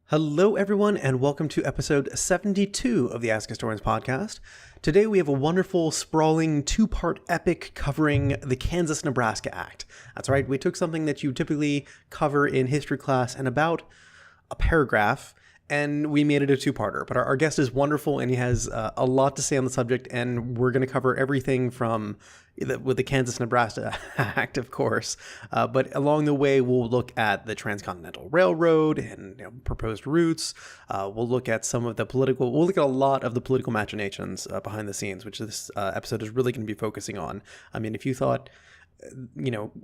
Hello, everyone, and welcome to episode 72 of the Ask Historians podcast. Today we have a wonderful, sprawling, two-part epic covering the Kansas-Nebraska Act. That's right, we took something that you typically cover in history class in about a paragraph, and we made it a two-parter. But our guest is wonderful, and he has a lot to say on the subject, and we're going to cover everything from with the Kansas-Nebraska Act, of course. But along the way, we'll look at the transcontinental railroad and proposed routes. We'll look at we'll look at a lot of the political machinations behind the scenes, which this episode is really going to be focusing on. I mean, if you thought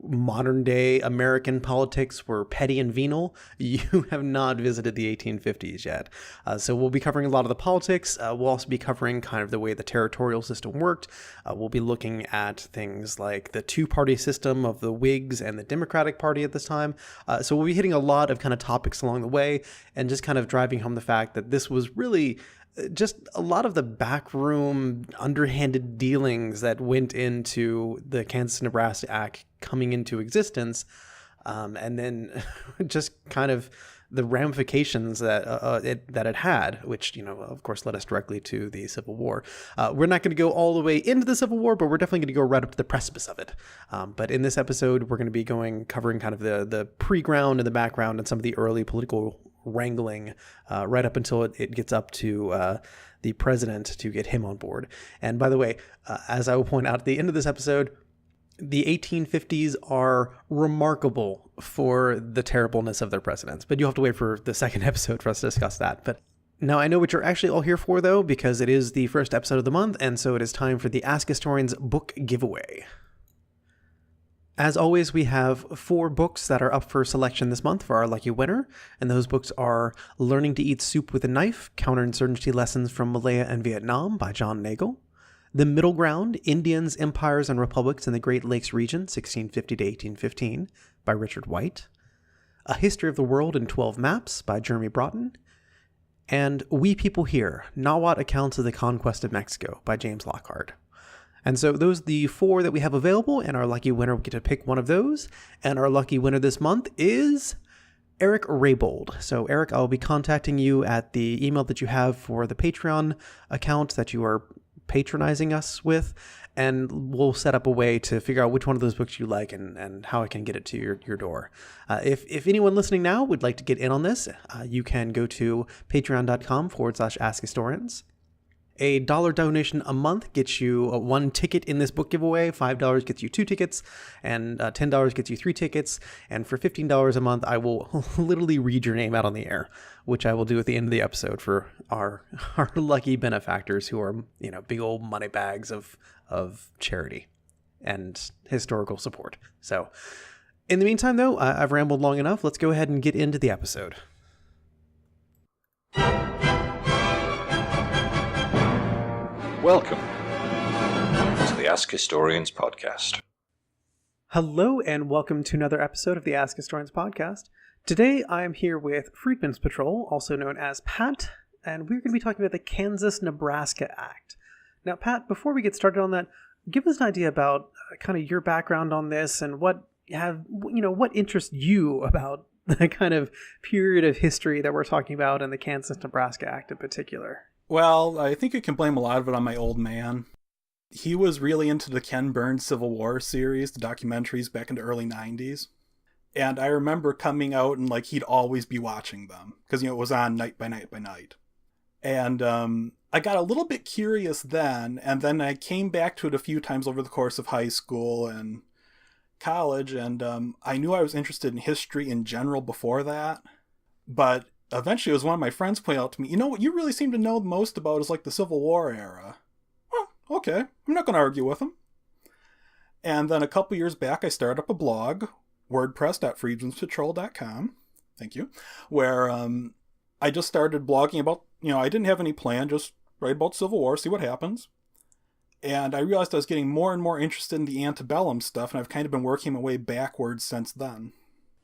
modern day American politics were petty and venal, you have not visited the 1850s yet. So we'll be covering a lot of the politics. We'll also be covering kind of the way the territorial system worked. We'll be looking at things like the two-party system of the Whigs and the Democratic Party at this time. So we'll be hitting a lot of kind of topics along the way and just kind of driving home the fact that this was really just a lot of the backroom, underhanded dealings that went into the Kansas-Nebraska Act coming into existence, and then just kind of the ramifications that it had, which, of course, led us directly to the Civil War. We're not going to go all the way into the Civil War, but we're definitely going to go right up to the precipice of it. But in this episode, we're going to be covering kind of the pre-ground and the background and some of the early political wrangling right up until it gets up to the president to get him on board. And by the way, as I will point out at the end of this episode, the 1850s are remarkable for the terribleness of their presidents, but you'll have to wait for the second episode for us to discuss that. But now I know what you're actually all here for, though, because it is the first episode of the month, and so it is time for the Ask Historians book giveaway. As always, we have 4 books that are up for selection this month for our lucky winner, and those books are Learning to Eat Soup with a Knife, Counterinsurgency Lessons from Malaya and Vietnam by John Nagel, The Middle Ground, Indians, Empires, and Republics in the Great Lakes Region, 1650 to 1815 by Richard White, A History of the World in 12 Maps by Jeremy Broughton, and We People Here, Nahuatl Accounts of the Conquest of Mexico by James Lockhart. And so those are the 4 that we have available, and our lucky winner will get to pick one of those. And our lucky winner this month is Eric Raybold. So Eric, I'll be contacting you at the email that you have for the Patreon account that you are patronizing us with, and we'll set up a way to figure out which one of those books you like and how I can get it to your door. If anyone listening now would like to get in on this, you can go to patreon.com/AskHistorians. A $1 donation a month gets you 1 ticket in this book giveaway, $5 gets you 2 tickets, and $10 gets you 3 tickets. And for $15 a month, I will literally read your name out on the air, which I will do at the end of the episode for our lucky benefactors who are, big old money bags of charity and historical support. So in the meantime, though, I've rambled long enough. Let's go ahead and get into the episode. Welcome to the Ask Historians podcast. Hello, and welcome to another episode of the Ask Historians podcast. Today, I am here with Freedmanspatrol, also known as Pat, and we're going to be talking about the Kansas-Nebraska Act. Now, Pat, before we get started on that, give us an idea about kind of your background on this and what interests you about the kind of period of history that we're talking about in the Kansas-Nebraska Act in particular. Well, I think you can blame a lot of it on my old man. He was really into the Ken Burns Civil War series, the documentaries back in the early 90s. And I remember coming out and he'd always be watching them because, it was on night by night by night. And I got a little bit curious then, and then I came back to it a few times over the course of high school and college, and I knew I was interested in history in general before that. But eventually, it was one of my friends pointed out to me, what you really seem to know the most about is the Civil War era. Well, okay, I'm not going to argue with him. And then a couple years back, I started up a blog, wordpress.freedmanspatrol.com, thank you, where I just started blogging about, I didn't have any plan, just write about Civil War, see what happens. And I realized I was getting more and more interested in the antebellum stuff, and I've kind of been working my way backwards since then.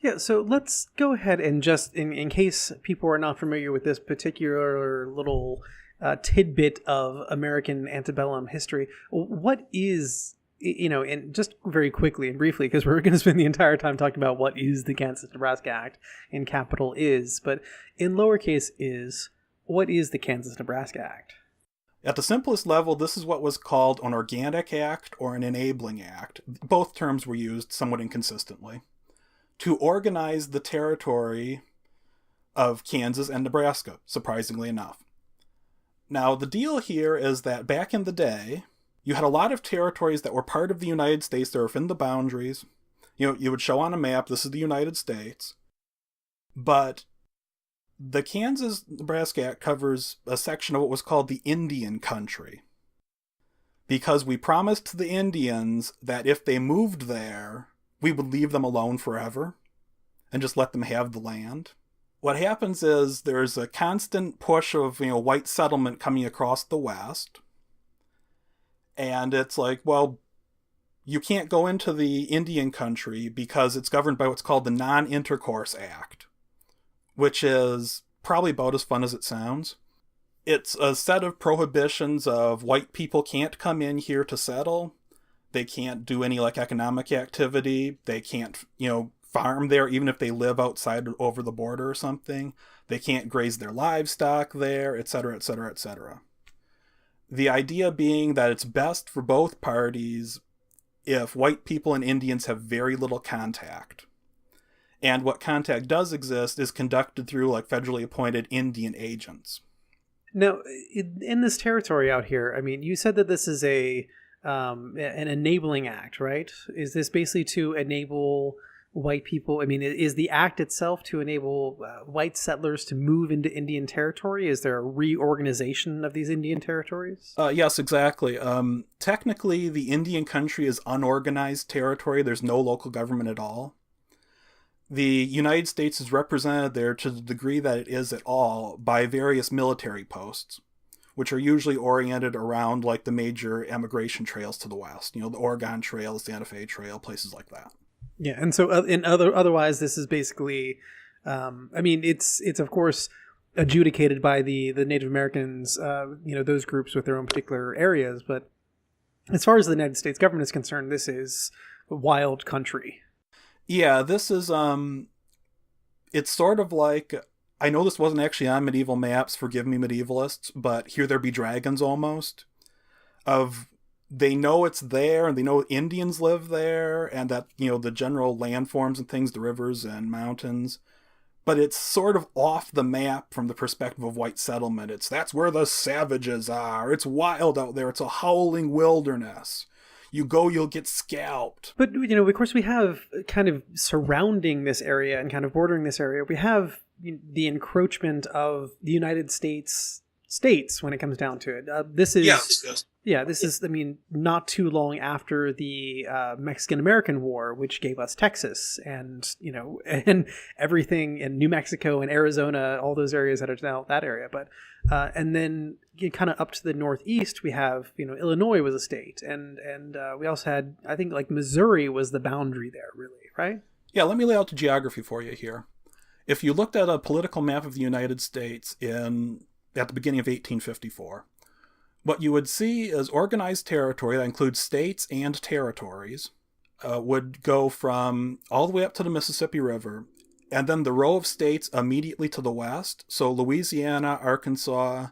Yeah, so let's go ahead and just, in case people are not familiar with this particular little tidbit of American antebellum history, what is and just very quickly and briefly, because we're going to spend the entire time talking about what is the Kansas-Nebraska Act in capital is, but in lowercase is, what is the Kansas-Nebraska Act? At the simplest level, this is what was called an organic act or an enabling act. Both terms were used somewhat inconsistently. To organize the territory of Kansas and Nebraska, surprisingly enough. Now, the deal here is that back in the day, you had a lot of territories that were part of the United States that were within the boundaries. You would show on a map, this is the United States. But the Kansas-Nebraska Act covers a section of what was called the Indian country. Because we promised the Indians that if they moved there, we would leave them alone forever and just let them have the land. What happens is there's a constant push of white settlement coming across the West. And it's like, well, you can't go into the Indian country because it's governed by what's called the Non-Intercourse Act, which is probably about as fun as it sounds. It's a set of prohibitions of white people can't come in here to settle. They can't do any economic activity. They can't, farm there even if they live outside over the border or something. They can't graze their livestock there, etc., etc., etc. The idea being that it's best for both parties if white people and Indians have very little contact. And what contact does exist is conducted through federally appointed Indian agents. Now, in this territory out here, you said that this is an enabling act, right? Is this basically to enable white people? Is the act itself to enable white settlers to move into Indian territory? Is there a reorganization of these Indian territories? Yes, exactly. Technically, the Indian country is unorganized territory. There's no local government at all. The United States is represented there to the degree that it is at all by various military posts, which are usually oriented around the major emigration trails to the west. The Oregon Trail, the Santa Fe Trail, places like that. Yeah, and so otherwise, this is basically, it's of course adjudicated by the Native Americans, those groups with their own particular areas. But as far as the United States government is concerned, this is wild country. Yeah, this is, it's sort of I know this wasn't actually on medieval maps, forgive me medievalists, but Here There Be Dragons almost, they know it's there, and they know Indians live there, and that, the general landforms and things, the rivers and mountains. But it's sort of off the map from the perspective of white settlement. That's where the savages are. It's wild out there. It's a howling wilderness. You go, you'll get scalped. But, of course, we have kind of surrounding this area and kind of bordering this area, we have the encroachment of the United States when it comes down to it. This is... Yes. Yeah, this is, not too long after the Mexican-American War, which gave us Texas and, and everything in New Mexico and Arizona, all those areas that are now that area. But, and then kind of up to the northeast, we have, Illinois was a state. And we also had, I think, Missouri was the boundary there, really, right? Yeah, let me lay out the geography for you here. If you looked at a political map of the United States at the beginning of 1854, what you would see is organized territory that includes states and territories would go from all the way up to the Mississippi River, and then the row of states immediately to the west, so Louisiana, Arkansas,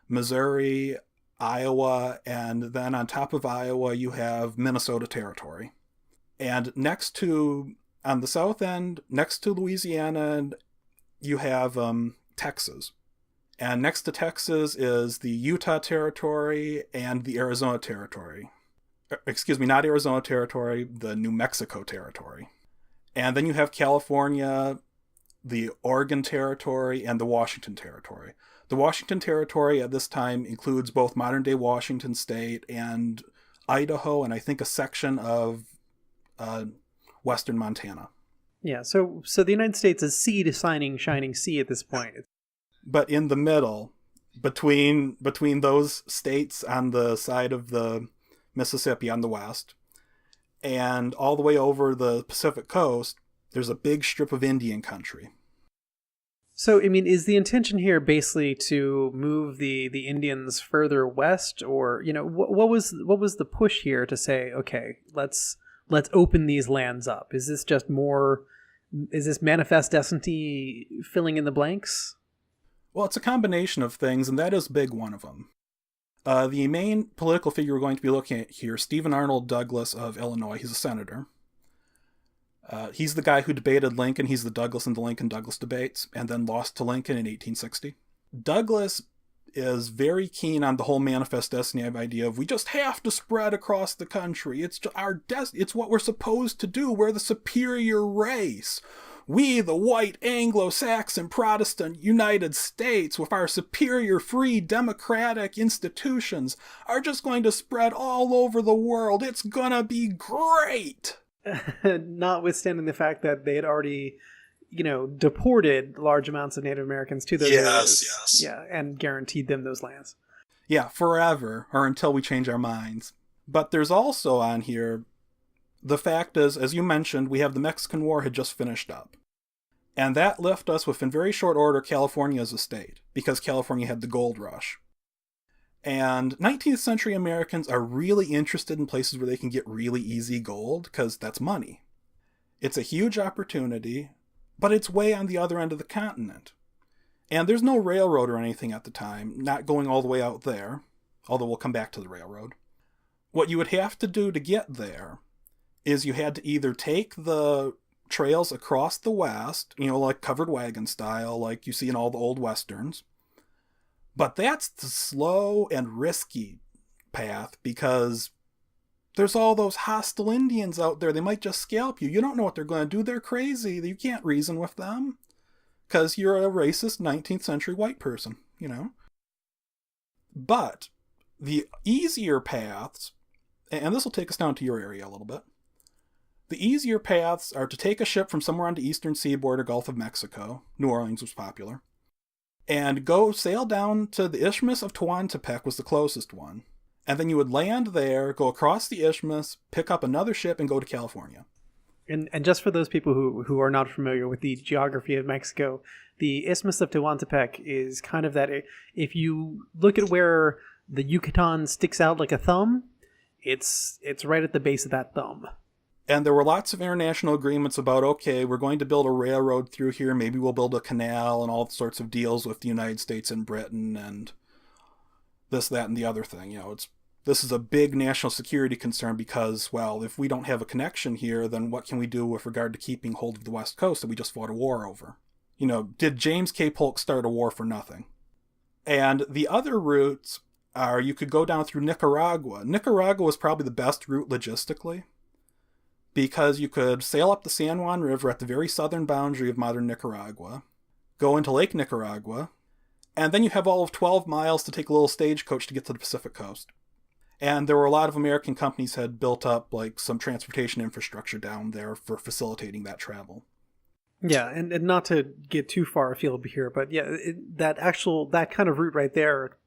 Missouri, Iowa, and then on top of Iowa you have Minnesota territory. And on the south end, next to Louisiana, you have Texas. And next to Texas is the Utah Territory and the Arizona Territory. Excuse me, not Arizona Territory, the New Mexico Territory. And then you have California, the Oregon Territory, and the Washington Territory. The Washington Territory at this time includes both modern-day Washington State and Idaho, and I think a section of western Montana. Yeah, so the United States is sea to shining sea at this point. But in the middle, between those states on the side of the Mississippi on the west, and all the way over the Pacific coast, there's a big strip of Indian country. So, I mean, is the intention here basically to move the Indians further west, or what was the push here to say, okay, let's open these lands up? Is this just more? Is this manifest destiny filling in the blanks? Well, it's a combination of things, and that is a big one of them. The main political figure we're going to be looking at here, Stephen Arnold Douglas of Illinois. He's a senator. He's the guy who debated Lincoln. He's the Douglas in the Lincoln-Douglas debates, and then lost to Lincoln in 1860. Douglas is very keen on the whole manifest destiny idea of we just have to spread across the country. It's it's what we're supposed to do. We're the superior race. We, the white Anglo-Saxon Protestant United States, with our superior free democratic institutions, are just going to spread all over the world. It's gonna be great! Notwithstanding the fact that they had already, deported large amounts of Native Americans to those areas. Yes. Yeah, and guaranteed them those lands. Yeah, forever, or until we change our minds. But there's also on here, the fact is, as you mentioned, we have the Mexican War had just finished up. And that left us with, in very short order, California as a state, because California had the gold rush. And 19th century Americans are really interested in places where they can get really easy gold, because that's money. It's a huge opportunity, but it's way on the other end of the continent. And there's no railroad or anything at the time, not going all the way out there, although we'll come back to the railroad. What you would have to do to get there is you had to either take the trails across the west, like covered wagon style, like you see in all the old westerns. But that's the slow and risky path, because there's all those hostile Indians out there. They might just scalp you. You don't know what they're going to do. They're crazy. You can't reason with them, because you're a racist 19th century white person, But the easier paths, and this will take us down to your area a little bit, the easier paths are to take a ship from somewhere on the eastern seaboard or Gulf of Mexico, New Orleans was popular, and go sail down to the Isthmus of Tehuantepec was the closest one. And then you would land there, go across the isthmus, pick up another ship, and go to California. And just for those people who are not familiar with the geography of Mexico, the Isthmus of Tehuantepec is kind of that, if you look at where the Yucatan sticks out like a thumb, it's right at the base of that thumb. And there were lots of international agreements about, okay, we're going to build a railroad through here, maybe we'll build a canal, and all sorts of deals with the United States and Britain, and this, that, and the other thing. This is a big national security concern because, well, if we don't have a connection here, then what can we do with regard to keeping hold of the West Coast that we just fought a war over? Did James K. Polk start a war for nothing? And the other routes are, you could go down through Nicaragua. Nicaragua was probably the best route logistically, because you could sail up the San Juan River at the very southern boundary of modern Nicaragua, go into Lake Nicaragua, and then you have all of 12 miles to take a little stagecoach to get to the Pacific coast. And there were a lot of American companies had built up some transportation infrastructure down there for facilitating that travel. Yeah, and not to get too far afield here, but yeah, that kind of route right there,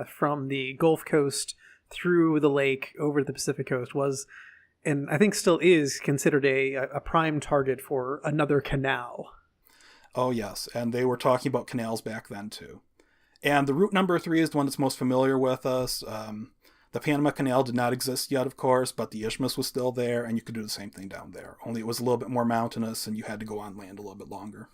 from the Gulf Coast through the lake over to the Pacific coast was, and I think still is, considered a prime target for another canal. Oh, yes. And they were talking about canals back then, too. And the route number 3 is the one that's most familiar with us. The Panama Canal did not exist yet, of course, but the Isthmus was still there, and you could do the same thing down there. Only it was a little bit more mountainous, and you had to go on land a little bit longer.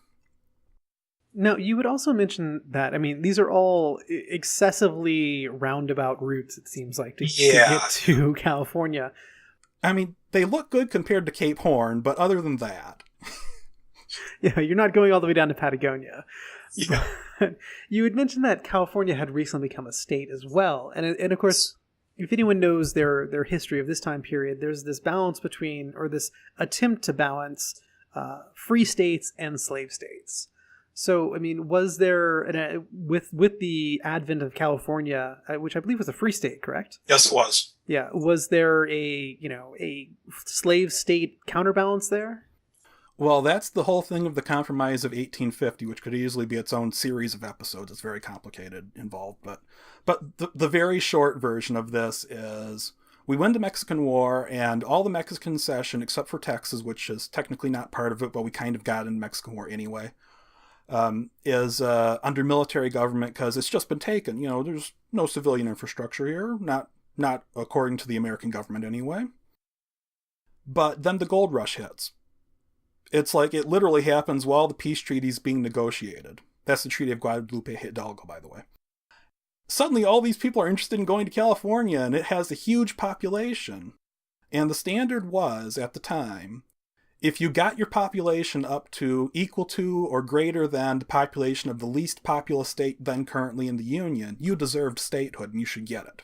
Now, you would also mention that, these are all excessively roundabout routes, it seems like, to get to California. They look good compared to Cape Horn, but other than that... Yeah, you're not going all the way down to Patagonia. Yeah. You had mentioned that California had recently become a state as well. And of course, if anyone knows their history of this time period, there's this balance between, or this attempt to balance, free states and slave states. So, was there, with the advent of California, which I believe was a free state, correct? Yes, it was. Yeah. Was there a slave state counterbalance there? Well, that's the whole thing of the Compromise of 1850, which could easily be its own series of episodes. It's very complicated, involved. But the very short version of this is, we win the Mexican War, and all the Mexican concession, except for Texas, which is technically not part of it, but we kind of got in the Mexican War anyway, is under military government because it's just been taken. There's no civilian infrastructure here, not according to the American government anyway. But then the gold rush hits. It's like it literally happens while the peace treaty is being negotiated. That's the Treaty of Guadalupe Hidalgo, by the way. Suddenly, all these people are interested in going to California, and it has a huge population. And the standard was, at the time, if you got your population up to equal to or greater than the population of the least populous state then currently in the Union, you deserved statehood and you should get it.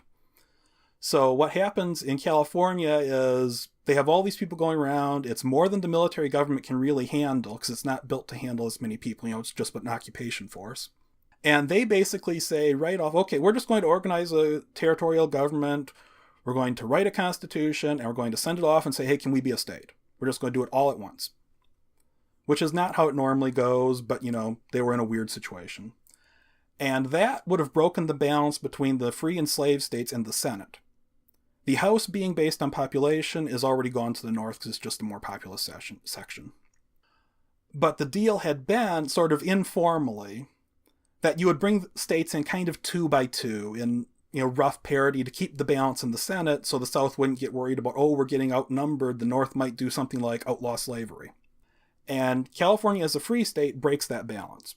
So what happens in California is they have all these people going around. It's more than the military government can really handle because it's not built to handle as many people. It's just an occupation force. And they basically say right off, okay, we're just going to organize a territorial government. We're going to write a constitution and we're going to send it off and say, hey, can we be a state? We're just going to do it all at once. Which is not how it normally goes, but, they were in a weird situation. And that would have broken the balance between the free and slave states and the Senate. The House, being based on population, is already gone to the north because it's just a more populous section. But the deal had been, sort of informally, that you would bring states in kind of 2 by 2 in rough parity to keep the balance in the Senate so the South wouldn't get worried about, we're getting outnumbered, the North might do something like outlaw slavery. And California as a free state breaks that balance.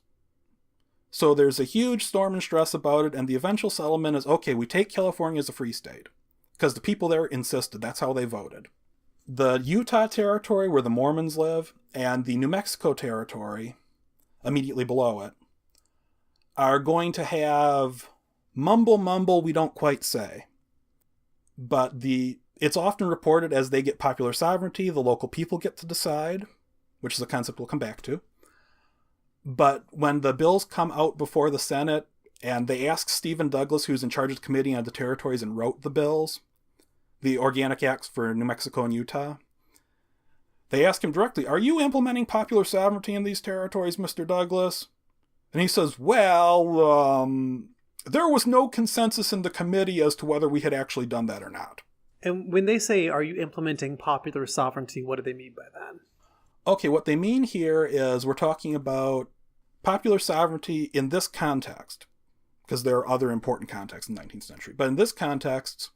So there's a huge storm and stress about it, and the eventual settlement is, okay, we take California as a free state. Because the people there insisted, that's how they voted. The Utah territory, where the Mormons live, and the New Mexico territory, immediately below it, are going to have mumble, we don't quite say. But it's often reported as they get popular sovereignty, the local people get to decide, which is a concept we'll come back to. But when the bills come out before the Senate, and they ask Stephen Douglas, who's in charge of the Committee on the Territories and wrote the bills, the Organic Acts for New Mexico and Utah, they ask him directly, are you implementing popular sovereignty in these territories, Mr. Douglas? And he says, well, there was no consensus in the committee as to whether we had actually done that or not. And when they say, are you implementing popular sovereignty, what do they mean by that? Okay, what they mean here is we're talking about popular sovereignty in this context, because there are other important contexts in the 19th century. But in this context,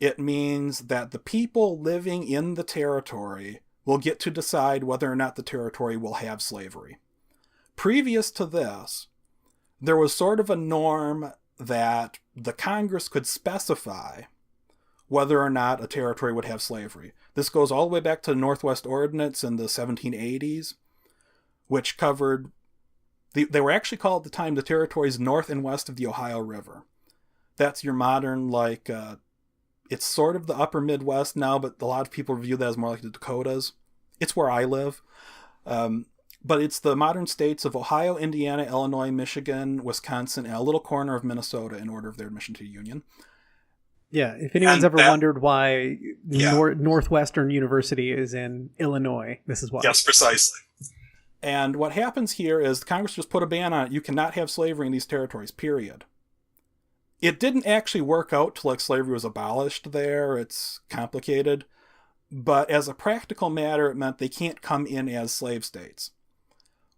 it means that the people living in the territory will get to decide whether or not the territory will have slavery. Previous to this, there was sort of a norm that the Congress could specify whether or not a territory would have slavery. This goes all the way back to the Northwest Ordinance in the 1780s, which covered, they were actually called at the time the territories north and west of the Ohio River. That's your modern, it's sort of the upper Midwest now, but a lot of people view that as more like the Dakotas. It's where I live. But it's the modern states of Ohio, Indiana, Illinois, Michigan, Wisconsin, and a little corner of Minnesota in order of their admission to the Union. Yeah, if anyone's ever wondered why Northwestern University is in Illinois, this is why. Yes, precisely. And what happens here is the Congress just put a ban on it. You cannot have slavery in these territories, period. It didn't actually work out till slavery was abolished there. It's complicated. But as a practical matter, it meant they can't come in as slave states.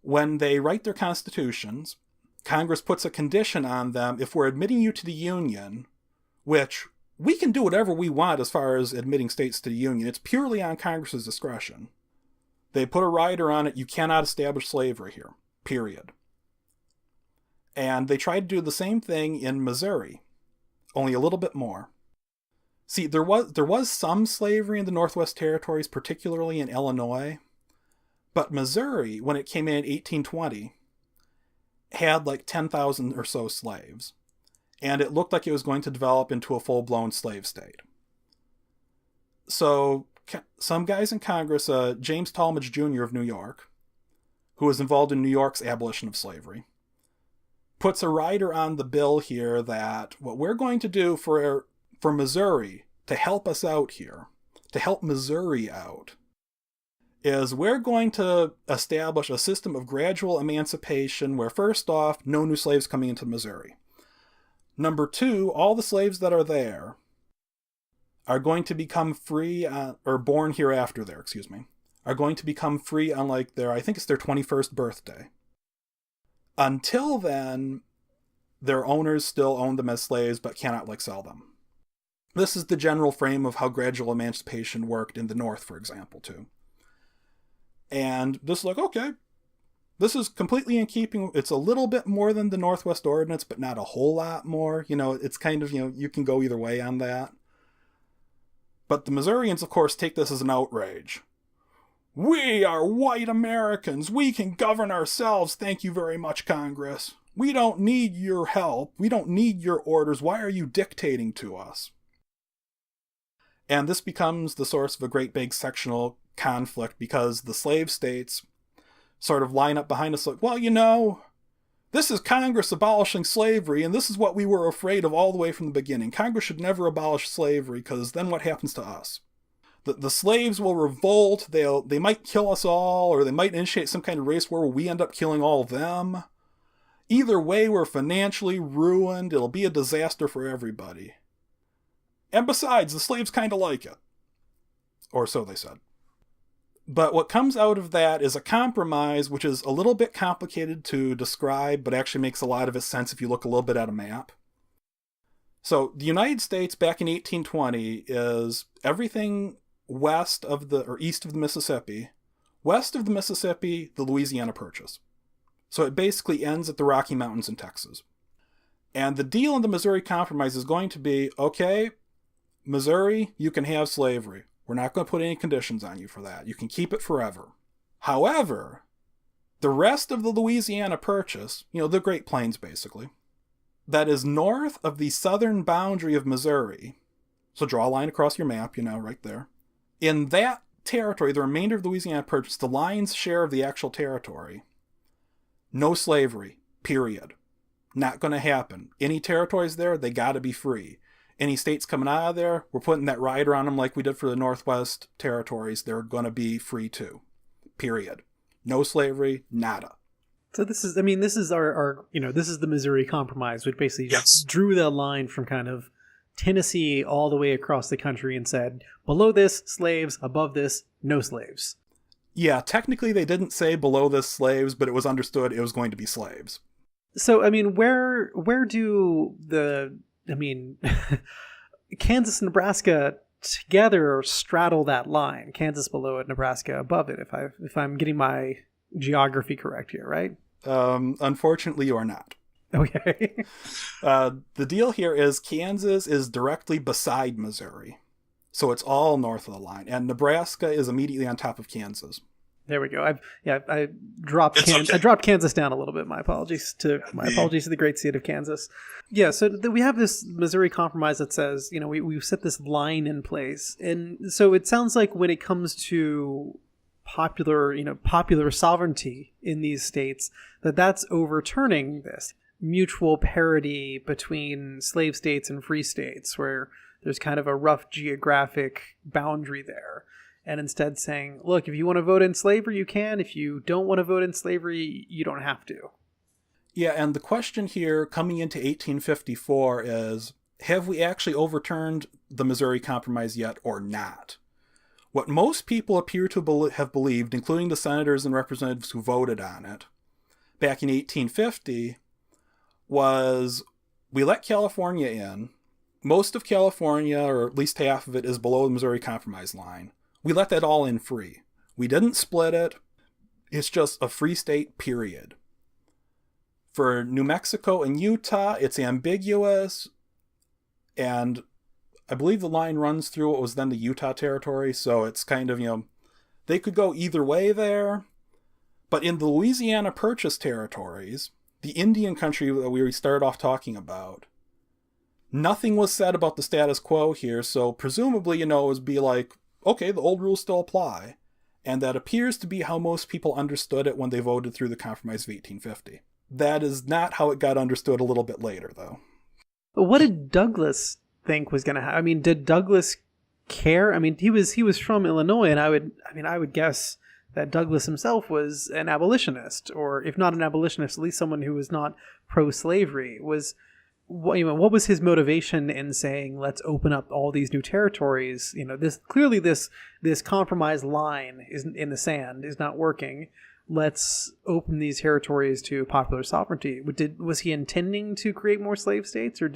When they write their constitutions, Congress puts a condition on them. If we're admitting you to the Union, which we can do whatever we want as far as admitting states to the Union, it's purely on Congress's discretion. They put a rider on it, you cannot establish slavery here, period. And they tried to do the same thing in Missouri, only a little bit more. See, there was some slavery in the Northwest Territories, particularly in Illinois, but Missouri, when it came in 1820, had 10,000 or so slaves, and it looked like it was going to develop into a full-blown slave state. So some guys in Congress, James Talmadge Jr. of New York, who was involved in New York's abolition of slavery, puts a rider on the bill here that what we're going to do for Missouri to help us out here, to help Missouri out, is we're going to establish a system of gradual emancipation where, first off, no new slaves coming into Missouri. Number two, all the slaves that are there are going to become free, or born hereafter there, are going to become free on their, I think it's their 21st birthday. Until then, their owners still own them as slaves but cannot sell them. This is the general frame of how gradual emancipation worked in the North, for example, too. And this is okay, this is completely in keeping. It's a little bit more than the Northwest Ordinance, but not a whole lot more. It's kind of, you can go either way on that. But the Missourians, of course, take this as an outrage. We are white Americans. We can govern ourselves. Thank you very much, Congress. We don't need your help. We don't need your orders. Why are you dictating to us? And this becomes the source of a great big sectional conflict because the slave states sort of line up behind us this is Congress abolishing slavery, and this is what we were afraid of all the way from the beginning. Congress should never abolish slavery, because then what happens to us? The slaves will revolt, they might kill us all, or they might initiate some kind of race war where we end up killing all of them. Either way, we're financially ruined, it'll be a disaster for everybody. And besides, the slaves kind of like it. Or so they said. But what comes out of that is a compromise, which is a little bit complicated to describe, but actually makes a lot of its sense if you look a little bit at a map. So the United States back in 1820 is everything east of the Mississippi. West of the Mississippi, the Louisiana Purchase. So it basically ends at the Rocky Mountains in Texas. And the deal in the Missouri Compromise is going to be, okay, Missouri, you can have slavery. We're not going to put any conditions on you for that. You can keep it forever. However, the rest of the Louisiana Purchase, the Great Plains basically, that is north of the southern boundary of Missouri, so draw a line across your map, right there. In that territory, the remainder of the Louisiana Purchase, the lion's share of the actual territory, no slavery, period. Not going to happen. Any territories there, they got to be free. Any states coming out of there, we're putting that rider on them like we did for the Northwest Territories. They're going to be free too. Period. No slavery, nada. So this is our this is the Missouri Compromise, which basically just drew the line from kind of Tennessee all the way across the country and said, below this, slaves, above this, no slaves. Yeah, technically they didn't say below this slaves, but it was understood it was going to be slaves. So, where do Kansas and Nebraska together straddle that line? Kansas below it, Nebraska above it, if I'm getting my geography correct here, right? Unfortunately, you are not. Okay. The deal here is Kansas is directly beside Missouri. So it's all north of the line. And Nebraska is immediately on top of Kansas. There we go. I dropped Kansas down a little bit. My apologies to the great state of Kansas. Yeah, so we have this Missouri Compromise that says, we've set this line in place. And so it sounds like when it comes to popular sovereignty in these states, that's overturning this mutual parity between slave states and free states, where there's kind of a rough geographic boundary there. And instead saying, look, if you want to vote in slavery, you can. If you don't want to vote in slavery, you don't have to. Yeah, and the question here coming into 1854 is, have we actually overturned the Missouri Compromise yet or not? What most people appear to have believed, including the senators and representatives who voted on it, back in 1850, was we let California in. Most of California, or at least half of it, is below the Missouri Compromise line. We let that all in free. We didn't split it. It's just a free state, period. For New Mexico and Utah, it's ambiguous. And I believe the line runs through what was then the Utah Territory. So it's kind of, they could go either way there. But in the Louisiana Purchase territories, the Indian country that we started off talking about, nothing was said about the status quo here. So presumably, it would be like, okay, the old rules still apply. And that appears to be how most people understood it when they voted through the Compromise of 1850. That is not how it got understood a little bit later, though. But what did Douglas think was going to happen? Did Douglas care? He was from Illinois, and I would guess that Douglas himself was an abolitionist, or if not an abolitionist, at least someone who was not pro-slavery. What was his motivation in saying, let's open up all these new territories? This compromise line is in the sand, is not working. let's open these territories to popular sovereignty. Was he intending to create more slave states, or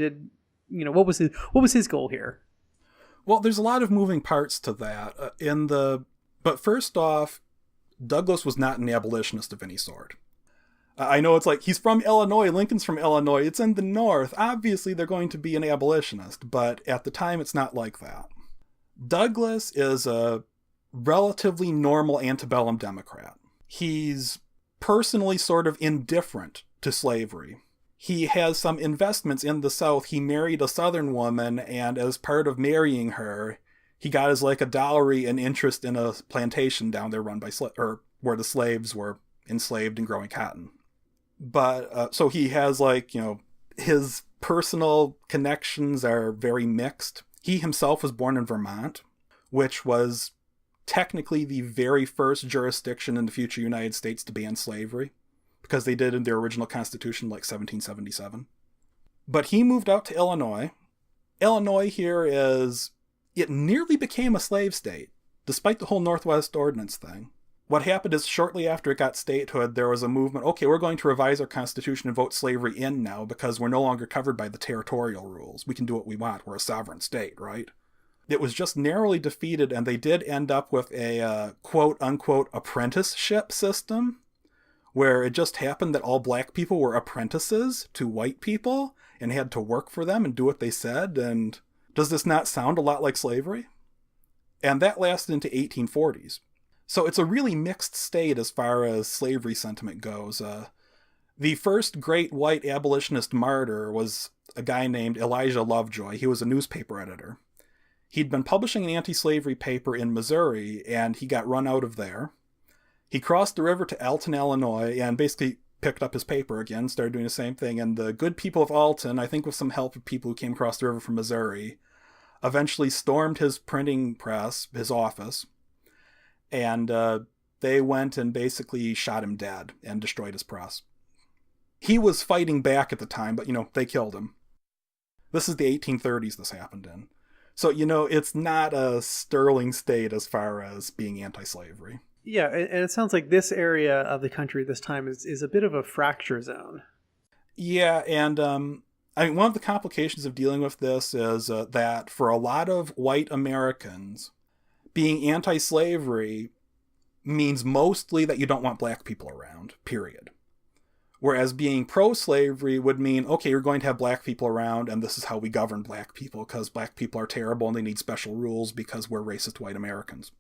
what was his goal here? Well, there's a lot of moving parts to that. But first off, Douglas was not an abolitionist of any sort. I know it's like, he's from Illinois, Lincoln's from Illinois, it's in the North. Obviously, they're going to be an abolitionist, but at the time, it's not like that. Douglas is a relatively normal antebellum Democrat. He's personally sort of indifferent to slavery. He has some investments in the South. He married a Southern woman, and as part of marrying her, he got as like a dowry an interest in a plantation down there run by where the slaves were enslaved and growing cotton. But so he has his personal connections are very mixed. He himself was born in Vermont, which was technically the very first jurisdiction in the future United States to ban slavery, because they did in their original constitution 1777. But he moved out to Illinois. Illinois here it nearly became a slave state, despite the whole Northwest Ordinance thing. What happened is shortly after it got statehood, there was a movement, okay, we're going to revise our constitution and vote slavery in now because we're no longer covered by the territorial rules. We can do what we want. We're a sovereign state, right? It was just narrowly defeated, and they did end up with a quote-unquote apprenticeship system, where it just happened that all black people were apprentices to white people and had to work for them and do what they said. And does this not sound a lot like slavery? And that lasted into 1840s. So it's a really mixed state as far as slavery sentiment goes. The first great white abolitionist martyr was a guy named Elijah Lovejoy. He was a newspaper editor. He'd been publishing an anti-slavery paper in Missouri, and he got run out of there. He crossed the river to Alton, Illinois, and basically picked up his paper again, started doing the same thing. And the good people of Alton, I think with some help of people who came across the river from Missouri, eventually stormed his printing press, his office, and they went and basically shot him dead and destroyed his press. He was fighting back at the time, but, they killed him. This is the 1830s this happened in. So, it's not a sterling state as far as being anti-slavery. Yeah, and it sounds like this area of the country this time is a bit of a fracture zone. Yeah, and one of the complications of dealing with this is that for a lot of white Americans, being anti-slavery means mostly that you don't want black people around, period. Whereas being pro-slavery would mean, okay, you're going to have black people around, and this is how we govern black people, because black people are terrible and they need special rules because we're racist white Americans.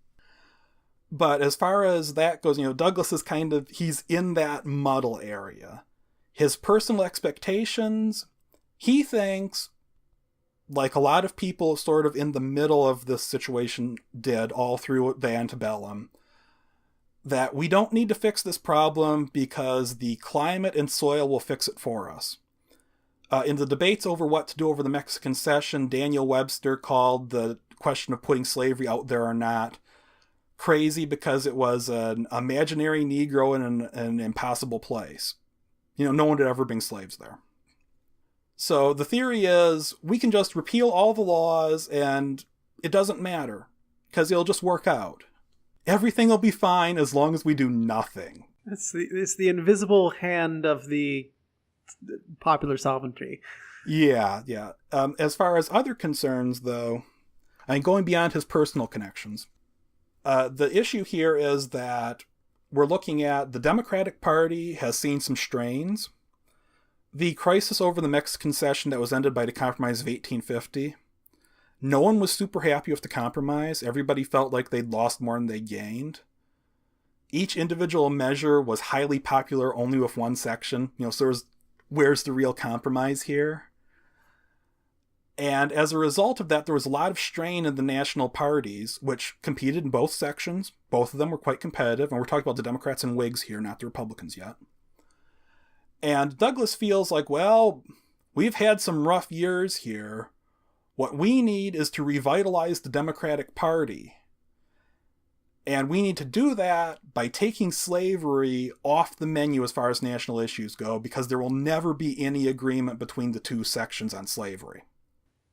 But as far as that goes, Douglas is he's in that muddle area. His personal expectations, he thinks, like a lot of people sort of in the middle of this situation did all through the antebellum, that we don't need to fix this problem because the climate and soil will fix it for us. In the debates over what to do over the Mexican Cession, Daniel Webster called the question of putting slavery out there or not crazy because it was an imaginary Negro in an impossible place. No one would ever bring slaves there. So the theory is we can just repeal all the laws and it doesn't matter because it'll just work out. Everything will be fine as long as we do nothing. It's the invisible hand of the popular sovereignty. Yeah. As far as other concerns, though, going beyond his personal connections, the issue here is that we're looking at the Democratic Party has seen some strains. The crisis over the Mexican Cession that was ended by the Compromise of 1850, no one was super happy with the compromise. Everybody felt like they'd lost more than they gained. Each individual measure was highly popular only with one section. So where's the real compromise here? And as a result of that, there was a lot of strain in the national parties, which competed in both sections. Both of them were quite competitive. And we're talking about the Democrats and Whigs here, not the Republicans yet. And Douglas feels like, well, we've had some rough years here. What we need is to revitalize the Democratic Party. And we need to do that by taking slavery off the menu as far as national issues go, because there will never be any agreement between the two sections on slavery.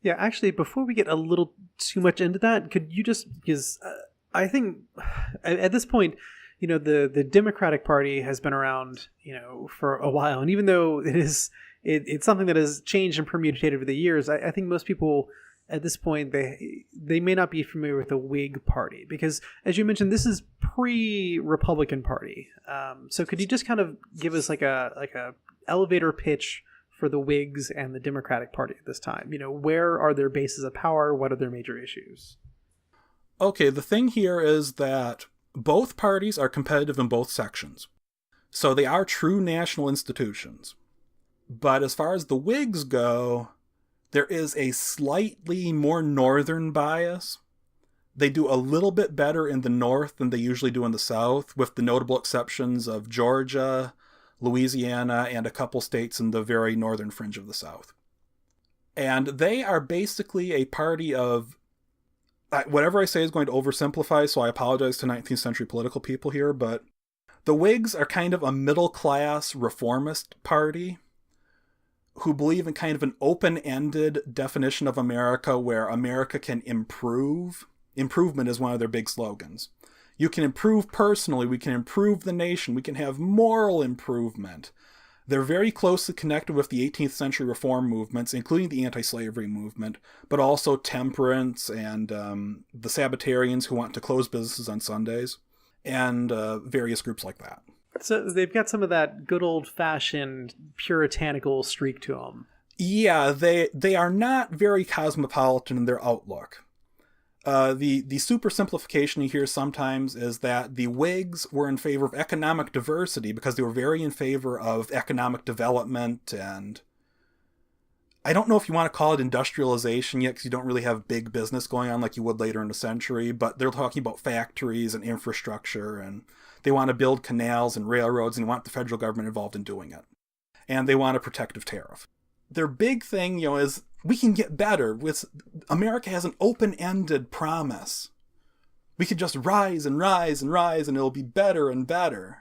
Yeah, actually, before we get a little too much into that, could you just, because I think at this point, the Democratic Party has been around, for a while. And even though it's something that has changed and permutated over the years, I think most people at this point, they may not be familiar with the Whig Party, because, as you mentioned, this is pre-Republican Party. So could you just kind of give us like a elevator pitch for the Whigs and the Democratic Party at this time? Where are their bases of power? What are their major issues? Okay, the thing here is that both parties are competitive in both sections. So they are true national institutions. But as far as the Whigs go, there is a slightly more northern bias. They do a little bit better in the north than they usually do in the south, with the notable exceptions of Georgia, Louisiana, and a couple states in the very northern fringe of the south. And they are basically a party of, whatever I say is going to oversimplify, so I apologize to 19th century political people here, but the Whigs are kind of a middle-class reformist party who believe in kind of an open-ended definition of America where America can improve. Improvement is one of their big slogans. You can improve personally, we can improve the nation, we can have moral improvement. They're very closely connected with the 18th century reform movements, including the anti-slavery movement, but also temperance and the Sabbatarians who want to close businesses on Sundays, and various groups like that. So they've got some of that good old-fashioned puritanical streak to them. Yeah, they are not very cosmopolitan in their outlook. The super simplification you hear sometimes is that the Whigs were in favor of economic diversity because they were very in favor of economic development, and I don't know if you want to call it industrialization yet, because you don't really have big business going on like you would later in the century, but they're talking about factories and infrastructure, and they want to build canals and railroads, and they want the federal government involved in doing it. And they want a protective tariff. Their big thing, is we can get better. America has an open-ended promise. We could just rise and rise and rise, and it'll be better and better.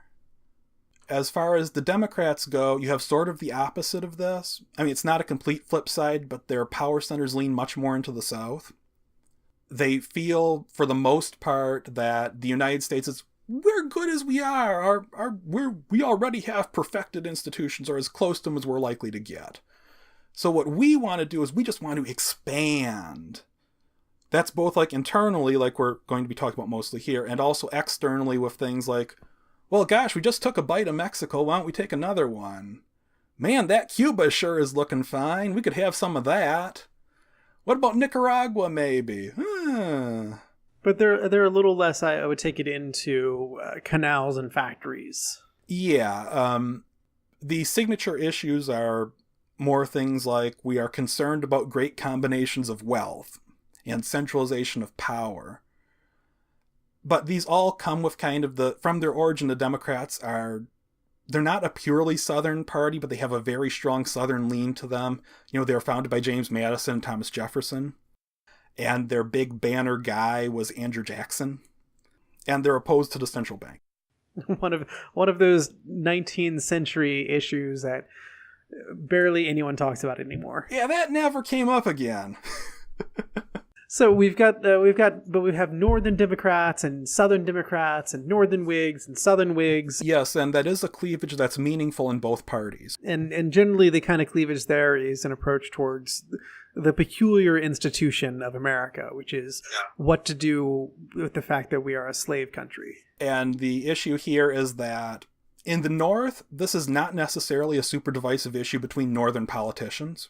As far as the Democrats go, you have sort of the opposite of this. I mean, it's not a complete flip side, but their power centers lean much more into the South. They feel, for the most part, that the United States is, we're good as we are. We already have perfected institutions, or as close to them as we're likely to get. So what we want to do is we just want to expand. That's both like internally, like we're going to be talking about mostly here, and also externally with things like, well, gosh, we just took a bite of Mexico. Why don't we take another one? Man, that Cuba sure is looking fine. We could have some of that. What about Nicaragua, maybe? But they're a little less, I would take it, into canals and factories. Yeah. The signature issues are more things like we are concerned about great combinations of wealth and centralization of power. But these all come with kind of from their origin, the Democrats they're not a purely Southern party, but they have a very strong Southern lean to them. They were founded by James Madison and Thomas Jefferson. And their big banner guy was Andrew Jackson. And they're opposed to the central bank. One of those 19th century issues that barely anyone talks about anymore. Yeah, that never came up again. So we have Northern Democrats and Southern Democrats and Northern Whigs and Southern Whigs. Yes, and that is a cleavage that's meaningful in both parties. And generally the kind of cleavage there is an approach towards the peculiar institution of America, which is what to do with the fact that we are a slave country. And the issue here is that in the North, this is not necessarily a super divisive issue between Northern politicians.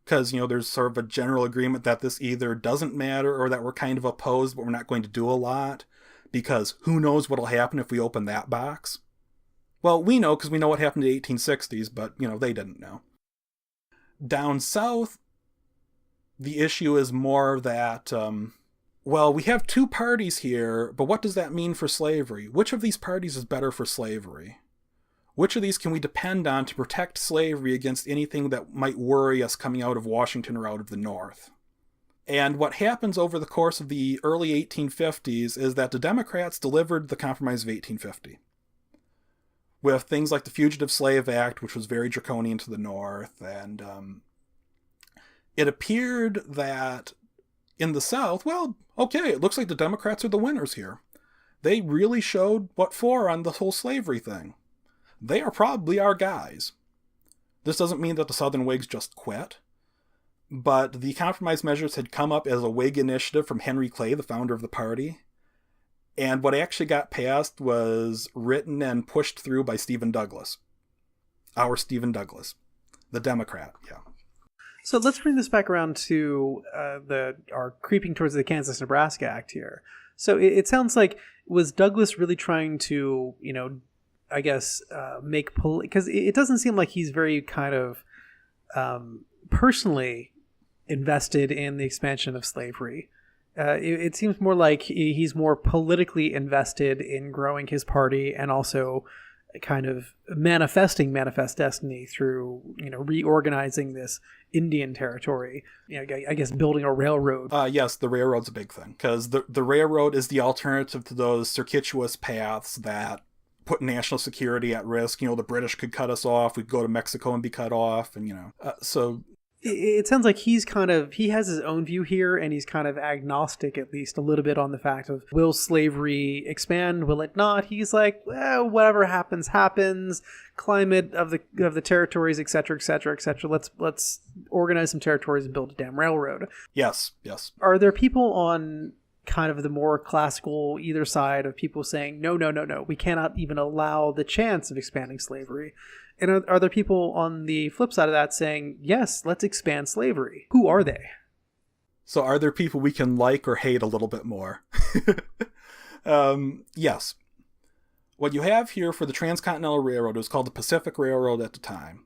Because, there's sort of a general agreement that this either doesn't matter or that we're kind of opposed, but we're not going to do a lot. Because who knows what'll happen if we open that box? Well, we know because we know what happened in the 1860s, but, they didn't know. Down south, the issue is more that, we have two parties here, but what does that mean for slavery? Which of these parties is better for slavery? Which of these can we depend on to protect slavery against anything that might worry us coming out of Washington or out of the North? And what happens over the course of the early 1850s is that the Democrats delivered the Compromise of 1850. With things like the Fugitive Slave Act, which was very draconian to the North, and it appeared that in the South, it looks like the Democrats are the winners here. they really showed what for on the whole slavery thing. They are probably our guys. This doesn't mean that the Southern Whigs just quit, but the compromise measures had come up as a Whig initiative from Henry Clay, the founder of the party. And what actually got passed was written and pushed through by Stephen Douglas. Our Stephen Douglas, the Democrat, yeah. So let's bring this back around to our creeping towards the Kansas-Nebraska Act here. So it sounds like, was Douglas really trying to, I guess, because it doesn't seem like he's very kind of personally invested in the expansion of slavery. It seems more like he's more politically invested in growing his party and also kind of manifest destiny through, reorganizing this Indian territory. I guess building a railroad. Yes, the railroad's a big thing, because the railroad is the alternative to those circuitous paths that put national security at risk. The British could cut us off. We could go to Mexico and be cut off. And, so it sounds like he has his own view here, and he's kind of agnostic, at least a little bit, on the fact of, will slavery expand? Will it not? He's like, whatever happens. Climate of the territories, et cetera, et cetera, et cetera. Let's organize some territories and build a damn railroad. Yes. Are there people on kind of the more classical either side of people saying, no, we cannot even allow the chance of expanding slavery? And are there people on the flip side of that saying, yes, let's expand slavery? Who are they? So are there people we can like or hate a little bit more? Yes. What you have here for the Transcontinental Railroad was called the Pacific Railroad at the time.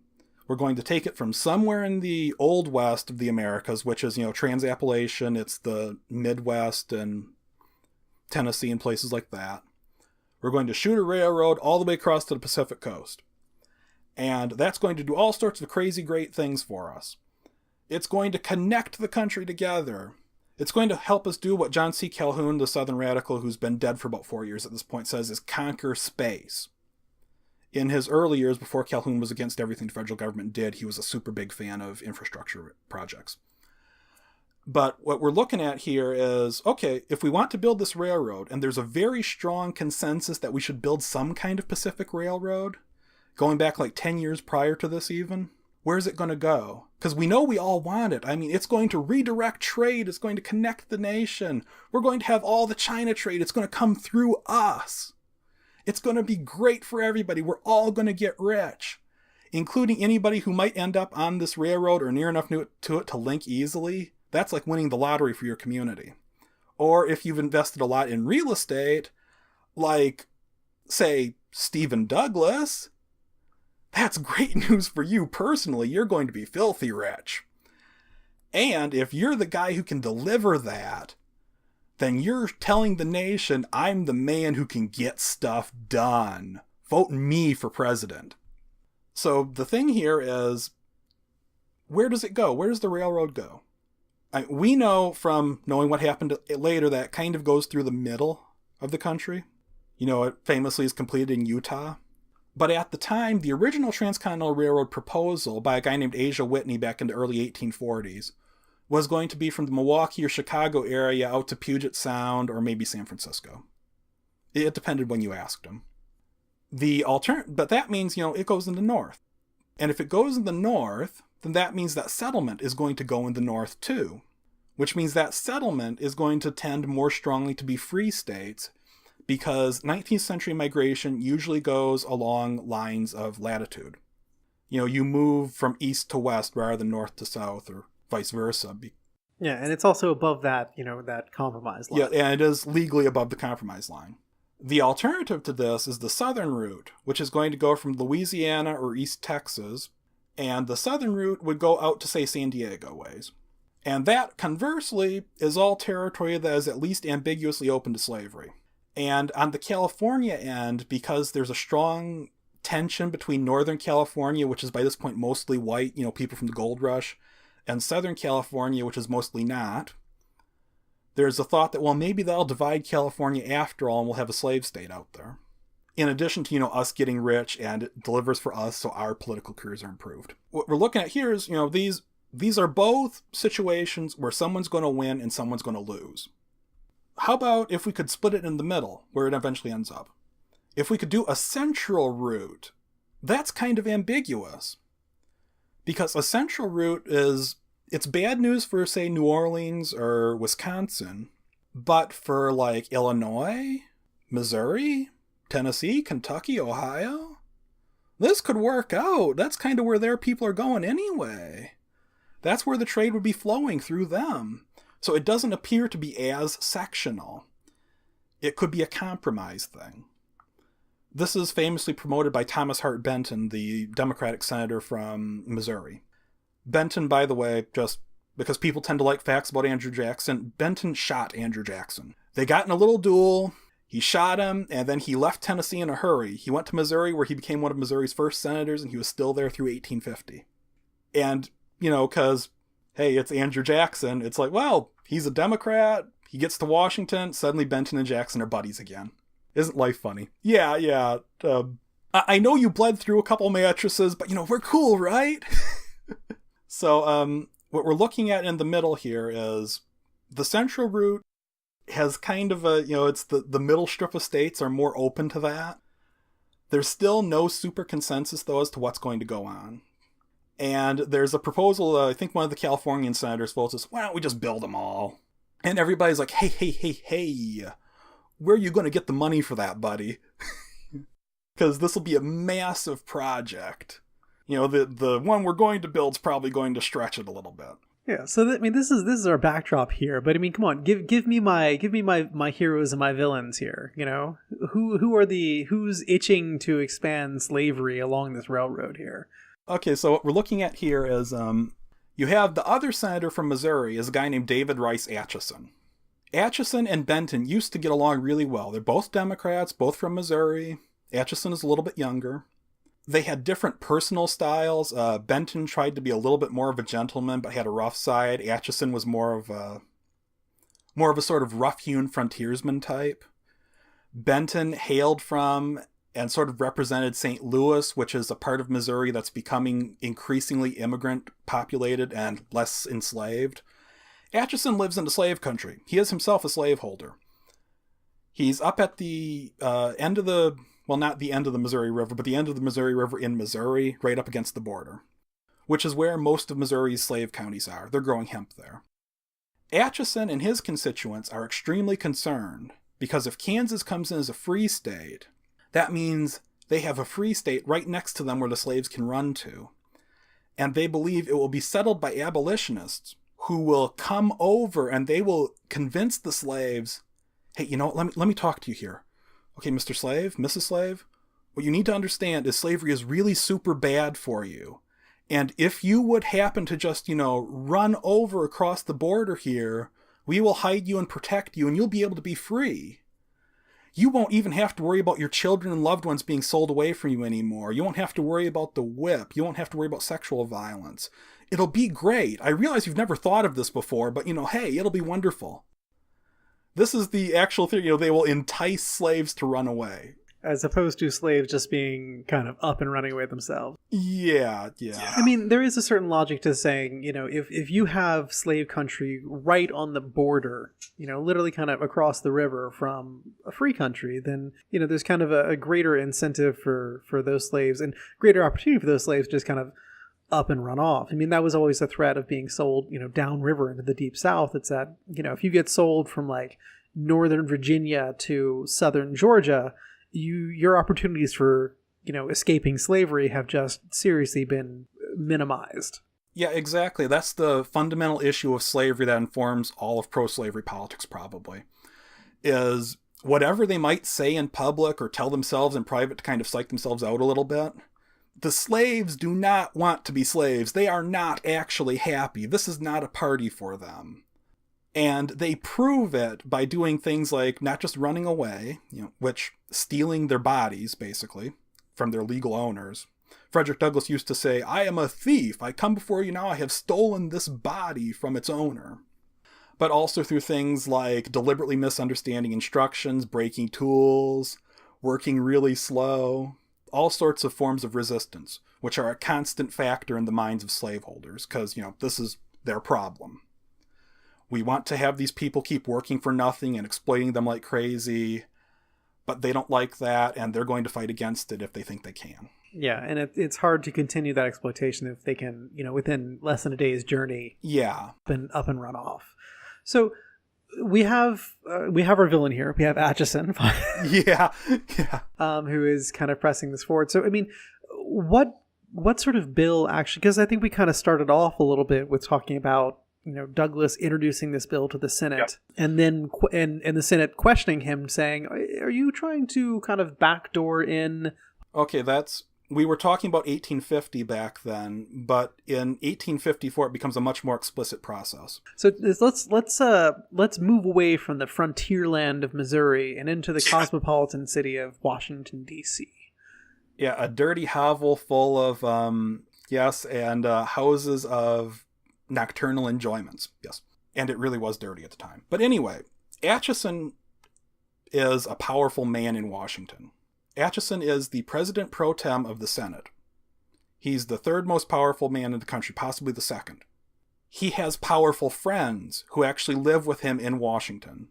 We're going to take it from somewhere in the Old West of the Americas, which is, Trans-Appalachian. It's the Midwest and Tennessee and places like that. We're going to shoot a railroad all the way across to the Pacific coast. And that's going to do all sorts of crazy great things for us. It's going to connect the country together. It's going to help us do what John C. Calhoun, the Southern radical who's been dead for about 4 years at this point, says is conquer space. In his early years, before Calhoun was against everything the federal government did, he was a super big fan of infrastructure projects. But what we're looking at here is, okay, if we want to build this railroad, and there's a very strong consensus that we should build some kind of Pacific Railroad, going back like 10 years prior to this even, where's it going to go? Because we know we all want it. I mean, it's going to redirect trade. It's going to connect the nation. We're going to have all the China trade. It's going to come through us. It's going to be great for everybody. We're all going to get rich, including anybody who might end up on this railroad or near enough to it to link easily. That's like winning the lottery for your community. Or if you've invested a lot in real estate, like, say, Stephen Douglas, that's great news for you personally. You're going to be filthy rich. And if you're the guy who can deliver that, then you're telling the nation, I'm the man who can get stuff done. Vote me for president. So the thing here is, where does it go? Where does the railroad go? We know from knowing what happened later that it kind of goes through the middle of the country. It famously is completed in Utah. But at the time, the original Transcontinental Railroad proposal by a guy named Asa Whitney back in the early 1840s was going to be from the Milwaukee or Chicago area out to Puget Sound or maybe San Francisco. It depended when you asked him. But that means, it goes in the north. And if it goes in the north, then that means that settlement is going to go in the north too, which means that settlement is going to tend more strongly to be free states, because 19th century migration usually goes along lines of latitude. You move from east to west rather than north to south or vice versa. Yeah, and it's also above that, that compromise line. Yeah, and it is legally above the compromise line. The alternative to this is the southern route, which is going to go from Louisiana or East Texas, and the southern route would go out to, say, San Diego ways. And that, conversely, is all territory that is at least ambiguously open to slavery. And on the California end, because there's a strong tension between Northern California, which is by this point mostly white, people from the gold rush, and Southern California, which is mostly not, there's a thought that, well, maybe that'll divide California after all, and we'll have a slave state out there. In addition to, us getting rich, and it delivers for us, so our political careers are improved. What we're looking at here is, these are both situations where someone's going to win and someone's going to lose. how about if we could split it in the middle, where it eventually ends up? If we could do a central route, that's kind of ambiguous. Because a central route it's bad news for, say, New Orleans or Wisconsin, but for, like, Illinois, Missouri, Tennessee, Kentucky, Ohio, this could work out. That's kind of where their people are going anyway. That's where the trade would be flowing through them. So it doesn't appear to be as sectional. It could be a compromise thing. This is famously promoted by Thomas Hart Benton, the Democratic senator from Missouri. Benton, by the way, just because people tend to like facts about Andrew Jackson, Benton shot Andrew Jackson. They got in a little duel, he shot him, and then he left Tennessee in a hurry. He went to Missouri, where he became one of Missouri's first senators, and he was still there through 1850. And, because, hey, it's Andrew Jackson, it's like, well, he's a Democrat, he gets to Washington, suddenly Benton and Jackson are buddies again. Isn't life funny? Yeah. I know you bled through a couple mattresses, but, we're cool, right? So, what we're looking at in the middle here is the central route has kind of it's the middle strip of states are more open to that. There's still no super consensus, though, as to what's going to go on. And there's a proposal, I think one of the Californian senators votes is, why don't we just build them all? And everybody's like, hey, where are you going to get the money for that, buddy? Because this will be a massive project. The one we're going to build's probably going to stretch it a little bit. Yeah, so this is our backdrop here, but come on, give me my heroes and my villains here. Who's itching to expand slavery along this railroad here? Okay, so what we're looking at here is you have the other senator from Missouri is a guy named David Rice Atchison. Atchison and Benton used to get along really well. They're both Democrats, both from Missouri. Atchison is a little bit younger. They had different personal styles. Benton tried to be a little bit more of a gentleman, but had a rough side. Atchison was more of a sort of rough-hewn frontiersman type. Benton hailed from and sort of represented St. Louis, which is a part of Missouri that's becoming increasingly immigrant populated and less enslaved. Atchison lives in the slave country. He is himself a slaveholder. He's up at the end of the... Well, not the end of the Missouri River, but the end of the Missouri River in Missouri, right up against the border, which is where most of Missouri's slave counties are. They're growing hemp there. Atchison and his constituents are extremely concerned because if Kansas comes in as a free state, that means they have a free state right next to them where the slaves can run to. And they believe it will be settled by abolitionists who will come over and they will convince the slaves, hey, let me talk to you here. Okay, Mr. Slave, Mrs. Slave, what you need to understand is slavery is really super bad for you. And if you would happen to just, run over across the border here, we will hide you and protect you and you'll be able to be free. You won't even have to worry about your children and loved ones being sold away from you anymore. You won't have to worry about the whip. You won't have to worry about sexual violence. It'll be great. I realize you've never thought of this before, but, hey, it'll be wonderful. This is the actual thing, they will entice slaves to run away. As opposed to slaves just being kind of up and running away themselves. Yeah. I mean, there is a certain logic to saying, if you have slave country right on the border, literally kind of across the river from a free country, then, there's kind of a greater incentive for those slaves and greater opportunity for those slaves to just kind of up and run off. I mean, that was always the threat of being sold, downriver into the deep south. It's that, if you get sold from like northern Virginia to southern Georgia, your opportunities for, escaping slavery have just seriously been minimized. Yeah, exactly. That's the fundamental issue of slavery that informs all of pro-slavery politics, probably, is whatever they might say in public or tell themselves in private to kind of psych themselves out a little bit. The slaves do not want to be slaves. They are not actually happy. This is not a party for them. And they prove it by doing things like not just running away, which stealing their bodies, basically, from their legal owners. Frederick Douglass used to say, I am a thief. I come before you now. I have stolen this body from its owner. But also through things like deliberately misunderstanding instructions, breaking tools, working really slow. All sorts of forms of resistance, which are a constant factor in the minds of slaveholders, because, this is their problem. We want to have these people keep working for nothing and exploiting them like crazy, but they don't like that, and they're going to fight against it if they think they can. Yeah, and it's hard to continue that exploitation if they can, within less than a day's journey, up and run off. So we have our villain here. We have Atchison, who is kind of pressing this forward. So I mean, what sort of bill actually? Because I think we kind of started off a little bit with talking about Douglas introducing this bill to the Senate, and then and the Senate questioning him, saying, "Are you trying to kind of backdoor in?" Okay, we were talking about 1850 back then, but in 1854 it becomes a much more explicit process. So let's move away from the frontier land of Missouri and into the cosmopolitan city of Washington, D.C. Yeah, a dirty hovel full of houses of nocturnal enjoyments. Yes, and it really was dirty at the time. But anyway, Atchison is a powerful man in Washington. Atchison is the president pro tem of the Senate. He's the third most powerful man in the country, possibly the second. He has powerful friends who actually live with him in Washington.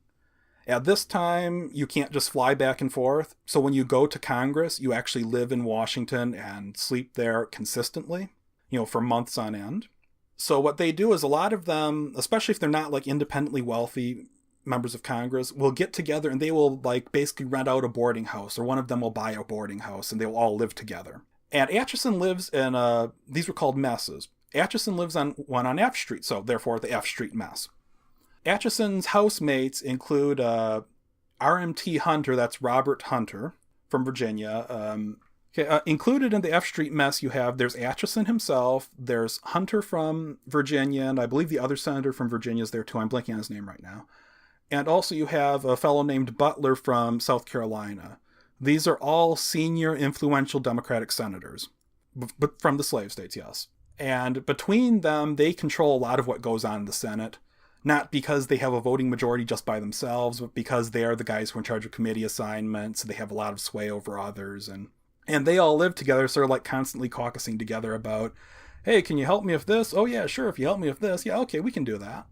At this time, you can't just fly back and forth. So when you go to Congress, you actually live in Washington and sleep there consistently, for months on end. So what they do is a lot of them, especially if they're not like independently wealthy members of Congress, will get together and they will like basically rent out a boarding house, or one of them will buy a boarding house and they will all live together. And Atchison lives in these were called messes. Atchison lives on one on F Street, so therefore the F Street mess. Atchison's housemates include RMT Hunter, that's Robert Hunter from Virginia. Included in the F Street mess there's Atchison himself, there's Hunter from Virginia, and I believe the other senator from Virginia is there too. I'm blanking on his name right now. And also you have a fellow named Butler from South Carolina. These are all senior influential Democratic senators, but from the slave states, yes. And between them, they control a lot of what goes on in the Senate, not because they have a voting majority just by themselves, but because they are the guys who are in charge of committee assignments. They have a lot of sway over others, and they all live together, sort of like constantly caucusing together about, hey, can you help me with this? Oh yeah, sure, if you help me with this, yeah, okay, we can do that.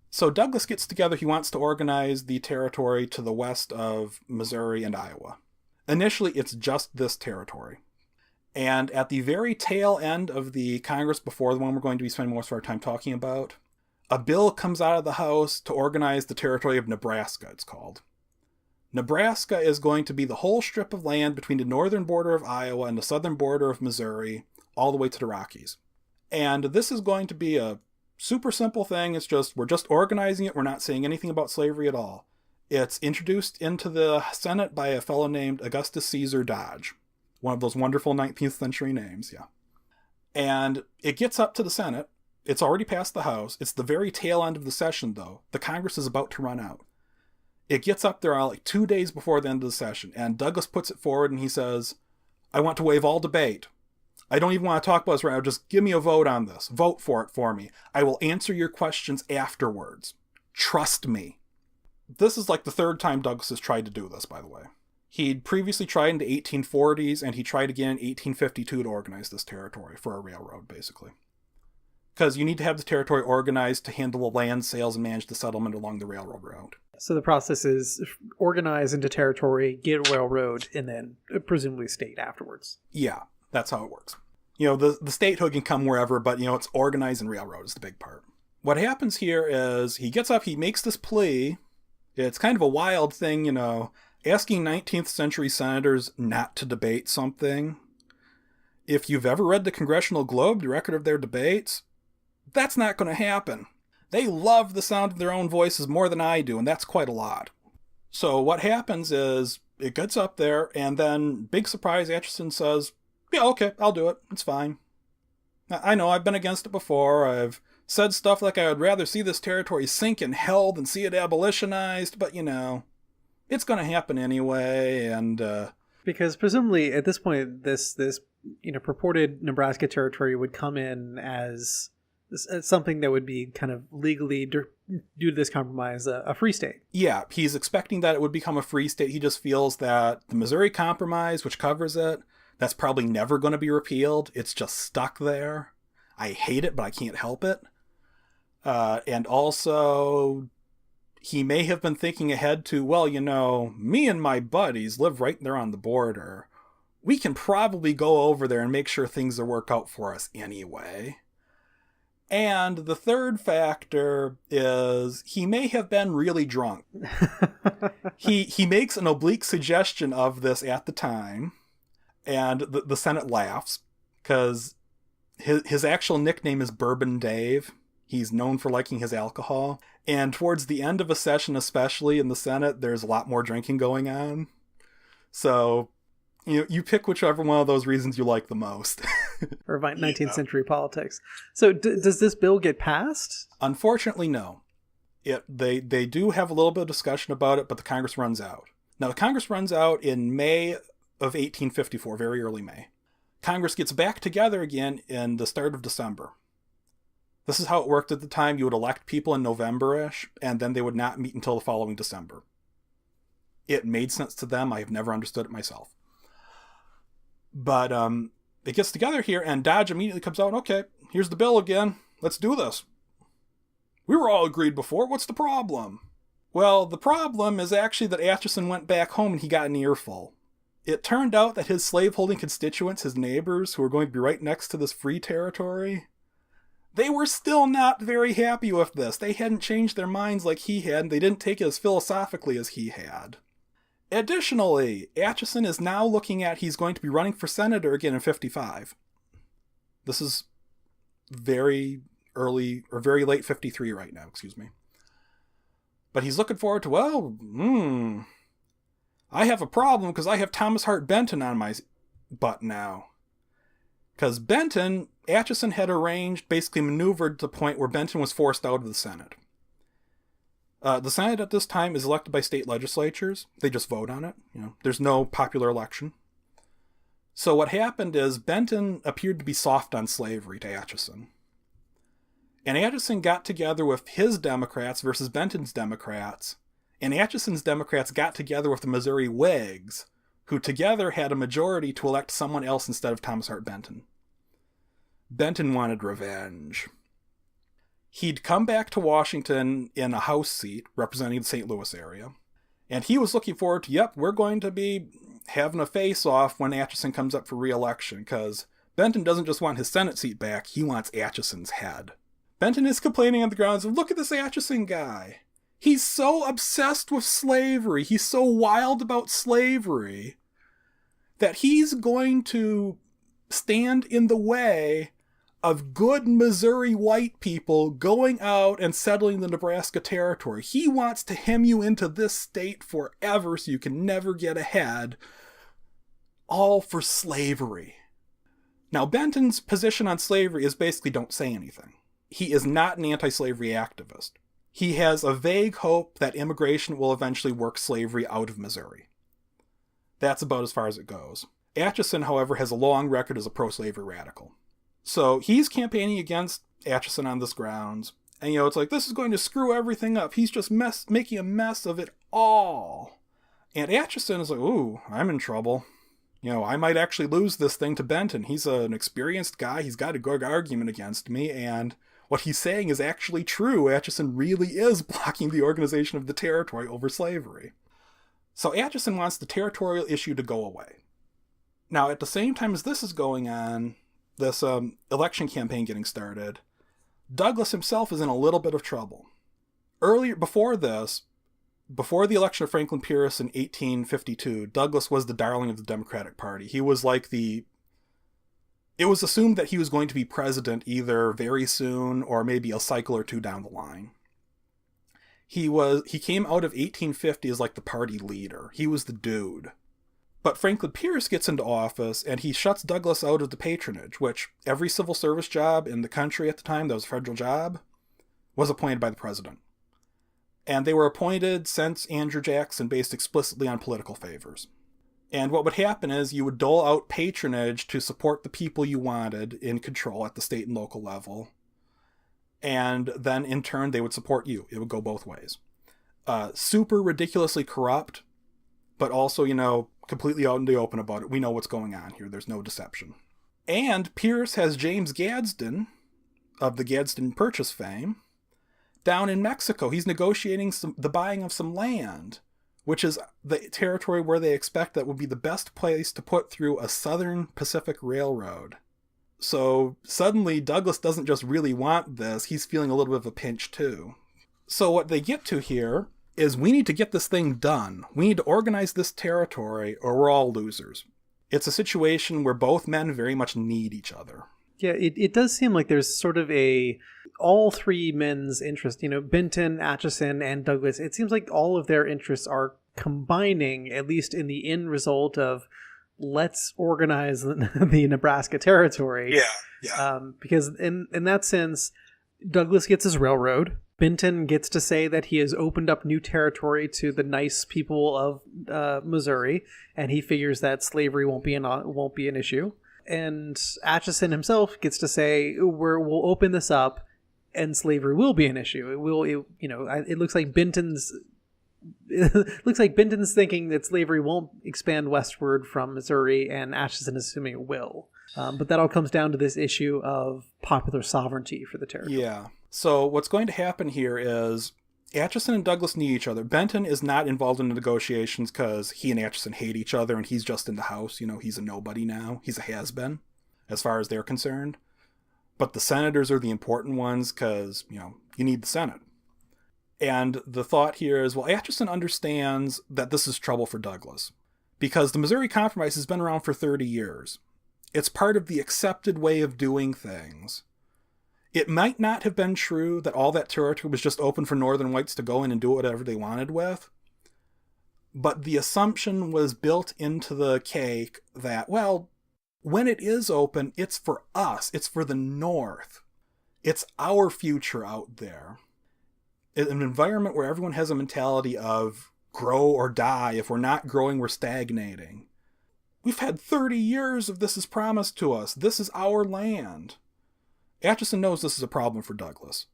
So Douglas gets together, he wants to organize the territory to the west of Missouri and Iowa. Initially, it's just this territory. And at the very tail end of the Congress, before the one we're going to be spending most of our time talking about, a bill comes out of the House to organize the territory of Nebraska, it's called. Nebraska is going to be the whole strip of land between the northern border of Iowa and the southern border of Missouri, all the way to the Rockies. And this is going to be a super simple thing. It's just, we're just organizing it. We're not saying anything about slavery at all. It's introduced into the Senate by a fellow named Augustus Caesar Dodge. One of those wonderful 19th century names, yeah. And it gets up to the Senate. It's already passed the House. It's the very tail end of the session, though. The Congress is about to run out. It gets up there like 2 days before the end of the session, and Douglas puts it forward and he says, I want to waive all debate. I don't even want to talk about this right now. Just give me a vote on this. Vote for it for me. I will answer your questions afterwards. Trust me. This is like the third time Douglas has tried to do this, by the way. He'd previously tried in the 1840s, and he tried again in 1852 to organize this territory for a railroad, basically. Because you need to have the territory organized to handle the land sales and manage the settlement along the railroad route. So the process is organize into territory, get a railroad, and then presumably state afterwards. Yeah, that's how it works. The statehood can come wherever, but, it's organized and railroad is the big part. What happens here is he gets up, he makes this plea. It's kind of a wild thing, asking 19th century senators not to debate something. If you've ever read the Congressional Globe, the record of their debates, that's not going to happen. They love the sound of their own voices more than I do, and that's quite a lot. So what happens is, it gets up there, and then, big surprise, Atchison says, yeah, okay, I'll do it. It's fine. I know, I've been against it before. I've said stuff like I would rather see this territory sink in hell than see it abolitionized, but, it's going to happen anyway, and... Because presumably, at this point, this purported Nebraska territory would come in as something that would be kind of legally, due to this compromise, a free state. Yeah, he's expecting that it would become a free state. He just feels that the Missouri Compromise, which covers it, that's probably never going to be repealed. It's just stuck there. I hate it, but I can't help it. And also, he may have been thinking ahead to, well, me and my buddies live right there on the border. We can probably go over there and make sure things will work out for us anyway. And the third factor is he may have been really drunk. He makes an oblique suggestion of this at the time, and the Senate laughs, because his actual nickname is Bourbon Dave. He's known for liking his alcohol. And towards the end of a session, especially in the Senate, there's a lot more drinking going on. So, you pick whichever one of those reasons you like the most. Or 19th century politics. So does this bill get passed? Unfortunately, no. They do have a little bit of discussion about it, but the Congress runs out. Now, the Congress runs out in May of 1854, very early May. Congress gets back together again in the start of December. This is how it worked at the time. You would elect people in November-ish, and then they would not meet until the following December. It made sense to them. I have never understood it myself. But it gets together here, and Dodge immediately comes out, okay, here's the bill again. Let's do this. We were all agreed before. What's the problem? Well, the problem is actually that Atchison went back home and he got an earful. It turned out that his slaveholding constituents, his neighbors, who were going to be right next to this free territory, they were still not very happy with this. They hadn't changed their minds like he had, and they didn't take it as philosophically as he had. Additionally, Atchison is now looking at he's going to be running for senator again in 55. This is very early, or very late 53 right now, excuse me. But he's looking forward to, I have a problem because I have Thomas Hart Benton on my butt now. Because Atchison had arranged, basically maneuvered to the point where Benton was forced out of the Senate. The Senate at this time is elected by state legislatures. They just vote on it. There's no popular election. So what happened is Benton appeared to be soft on slavery to Atchison. And Atchison got together with his Democrats versus Benton's Democrats. And Atchison's Democrats got together with the Missouri Whigs, who together had a majority to elect someone else instead of Thomas Hart Benton. Benton wanted revenge. He'd come back to Washington in a House seat representing the St. Louis area. And he was looking forward to, we're going to be having a face-off when Atchison comes up for re-election, because Benton doesn't just want his Senate seat back, he wants Atchison's head. Benton is complaining on the grounds of, look at this Atchison guy. He's so obsessed with slavery, he's so wild about slavery, that he's going to stand in the way of good Missouri white people going out and settling the Nebraska territory. He wants to hem you into this state forever so you can never get ahead. All for slavery. Now, Benton's position on slavery is basically don't say anything. He is not an anti-slavery activist. He has a vague hope that immigration will eventually work slavery out of Missouri. That's about as far as it goes. Atchison, however, has a long record as a pro-slavery radical. So he's campaigning against Atchison on this grounds. And, it's like, this is going to screw everything up. He's just making a mess of it all. And Atchison is like, ooh, I'm in trouble. I might actually lose this thing to Benton. He's an experienced guy. He's got a good argument against me. And what he's saying is actually true. Atchison really is blocking the organization of the territory over slavery. So Atchison wants the territorial issue to go away. Now, at the same time as this is going on, this election campaign getting started, Douglas himself is in a little bit of trouble. Before the election of Franklin Pierce in 1852, Douglas was the darling of the Democratic Party. He was it was assumed that he was going to be president either very soon or maybe a cycle or two down the line. He came out of 1850 as the party leader. He was the dude. But Franklin Pierce gets into office, and he shuts Douglas out of the patronage, which every civil service job in the country at the time that was a federal job was appointed by the president. And they were appointed since Andrew Jackson based explicitly on political favors. And what would happen is you would dole out patronage to support the people you wanted in control at the state and local level. And then in turn, they would support you. It would go both ways. Super ridiculously corrupt, but also, completely out in the open about it. We know what's going on here. There's no deception. And Pierce has James Gadsden, of the Gadsden Purchase fame, down in Mexico. He's negotiating the buying of some land, which is the territory where they expect that would be the best place to put through a Southern Pacific Railroad. So suddenly Douglas doesn't just really want this, he's feeling a little bit of a pinch too. So what they get to here is we need to get this thing done. We need to organize this territory or we're all losers. It's a situation where both men very much need each other. Yeah, it does seem like there's sort of all three men's interest, Benton, Atchison, and Douglas. It seems like all of their interests are combining, at least in the end result of let's organize the Nebraska territory. Yeah. Because in that sense, Douglas gets his railroad. Benton gets to say that he has opened up new territory to the nice people of Missouri, and he figures that slavery won't be an issue. And Atchison himself gets to say, we'll open this up, and slavery will be an issue. It looks like Benton's thinking that slavery won't expand westward from Missouri, and Atchison is assuming it will. But that all comes down to this issue of popular sovereignty for the territory. Yeah. So what's going to happen here is Atchison and Douglas need each other. Benton is not involved in the negotiations because he and Atchison hate each other and he's just in the house. He's a nobody now. He's a has-been as far as they're concerned. But the senators are the important ones because, you need the Senate. And the thought here is, well, Atchison understands that this is trouble for Douglas because the Missouri Compromise has been around for 30 years. It's part of the accepted way of doing things. It might not have been true that all that territory was just open for northern whites to go in and do whatever they wanted with. But the assumption was built into the cake that, well, when it is open, it's for us. It's for the North. It's our future out there. In an environment where everyone has a mentality of grow or die. If we're not growing, we're stagnating. We've had 30 years of this is promised to us. This is our land. Atchison knows this is a problem for Douglas.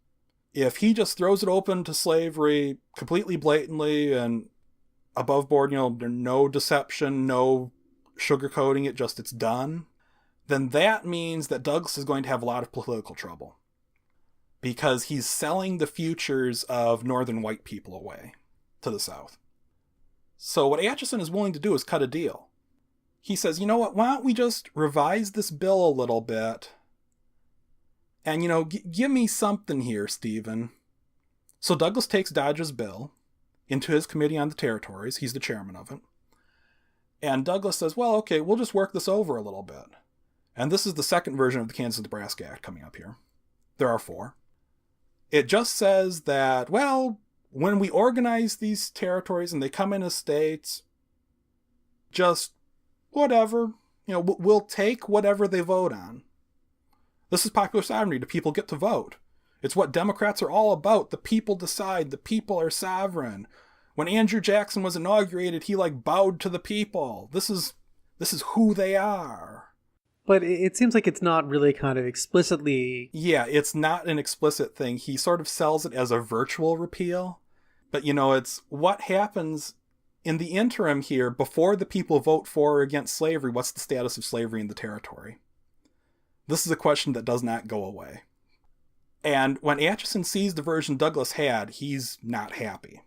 If he just throws it open to slavery completely blatantly and above board, no deception, no sugarcoating it, just it's done, then that means that Douglas is going to have a lot of political trouble because he's selling the futures of northern white people away to the South. So what Atchison is willing to do is cut a deal. He says, you know what, why don't we just revise this bill a little bit and, give me something here, Stephen. So Douglas takes Dodge's bill into his committee on the territories. He's the chairman of it. And Douglas says, well, okay, we'll just work this over a little bit. And this is the second version of the Kansas-Nebraska Act coming up here. There are 4. It just says that, well, when we organize these territories and they come in as states, just whatever, we'll take whatever they vote on. This is popular sovereignty. The people get to vote. It's what Democrats are all about. The people decide. The people are sovereign. When Andrew Jackson was inaugurated, he bowed to the people. This is who they are. But it seems like it's not really kind of explicitly... Yeah, it's not an explicit thing. He sort of sells it as a virtual repeal. But, it's what happens in the interim here before the people vote for or against slavery. What's the status of slavery in the territory? This is a question that does not go away. And when Atchison sees the version Douglas had, he's not happy.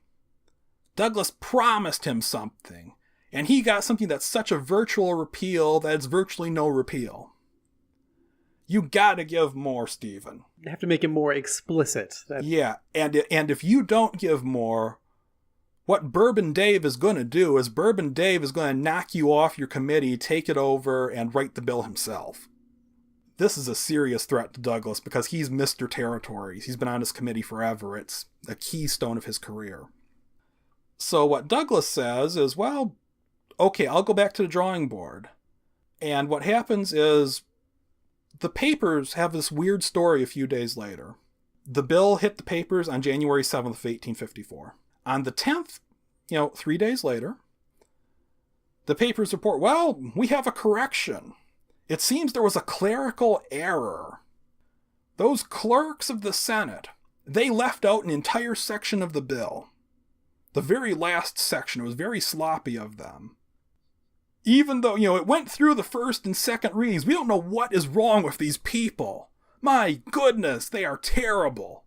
Douglas promised him something, and he got something that's such a virtual repeal that it's virtually no repeal. You gotta give more, Stephen. You have to make it more explicit. Yeah, and if you don't give more, what Bourbon Dave is going to do is Bourbon Dave is going to knock you off your committee, take it over, and write the bill himself. This is a serious threat to Douglas because he's Mr. Territories. He's been on his committee forever. It's a keystone of his career. So what Douglas says is, well, okay, I'll go back to the drawing board. And what happens is the papers have this weird story a few days later. The bill hit the papers on January 7th of 1854. On the 10th, 3 days later, the papers report, well, we have a correction. It seems there was a clerical error. Those clerks of the Senate, they left out an entire section of the bill. The very last section, it was very sloppy of them. Even though, it went through the first and second readings, we don't know what is wrong with these people. My goodness, they are terrible.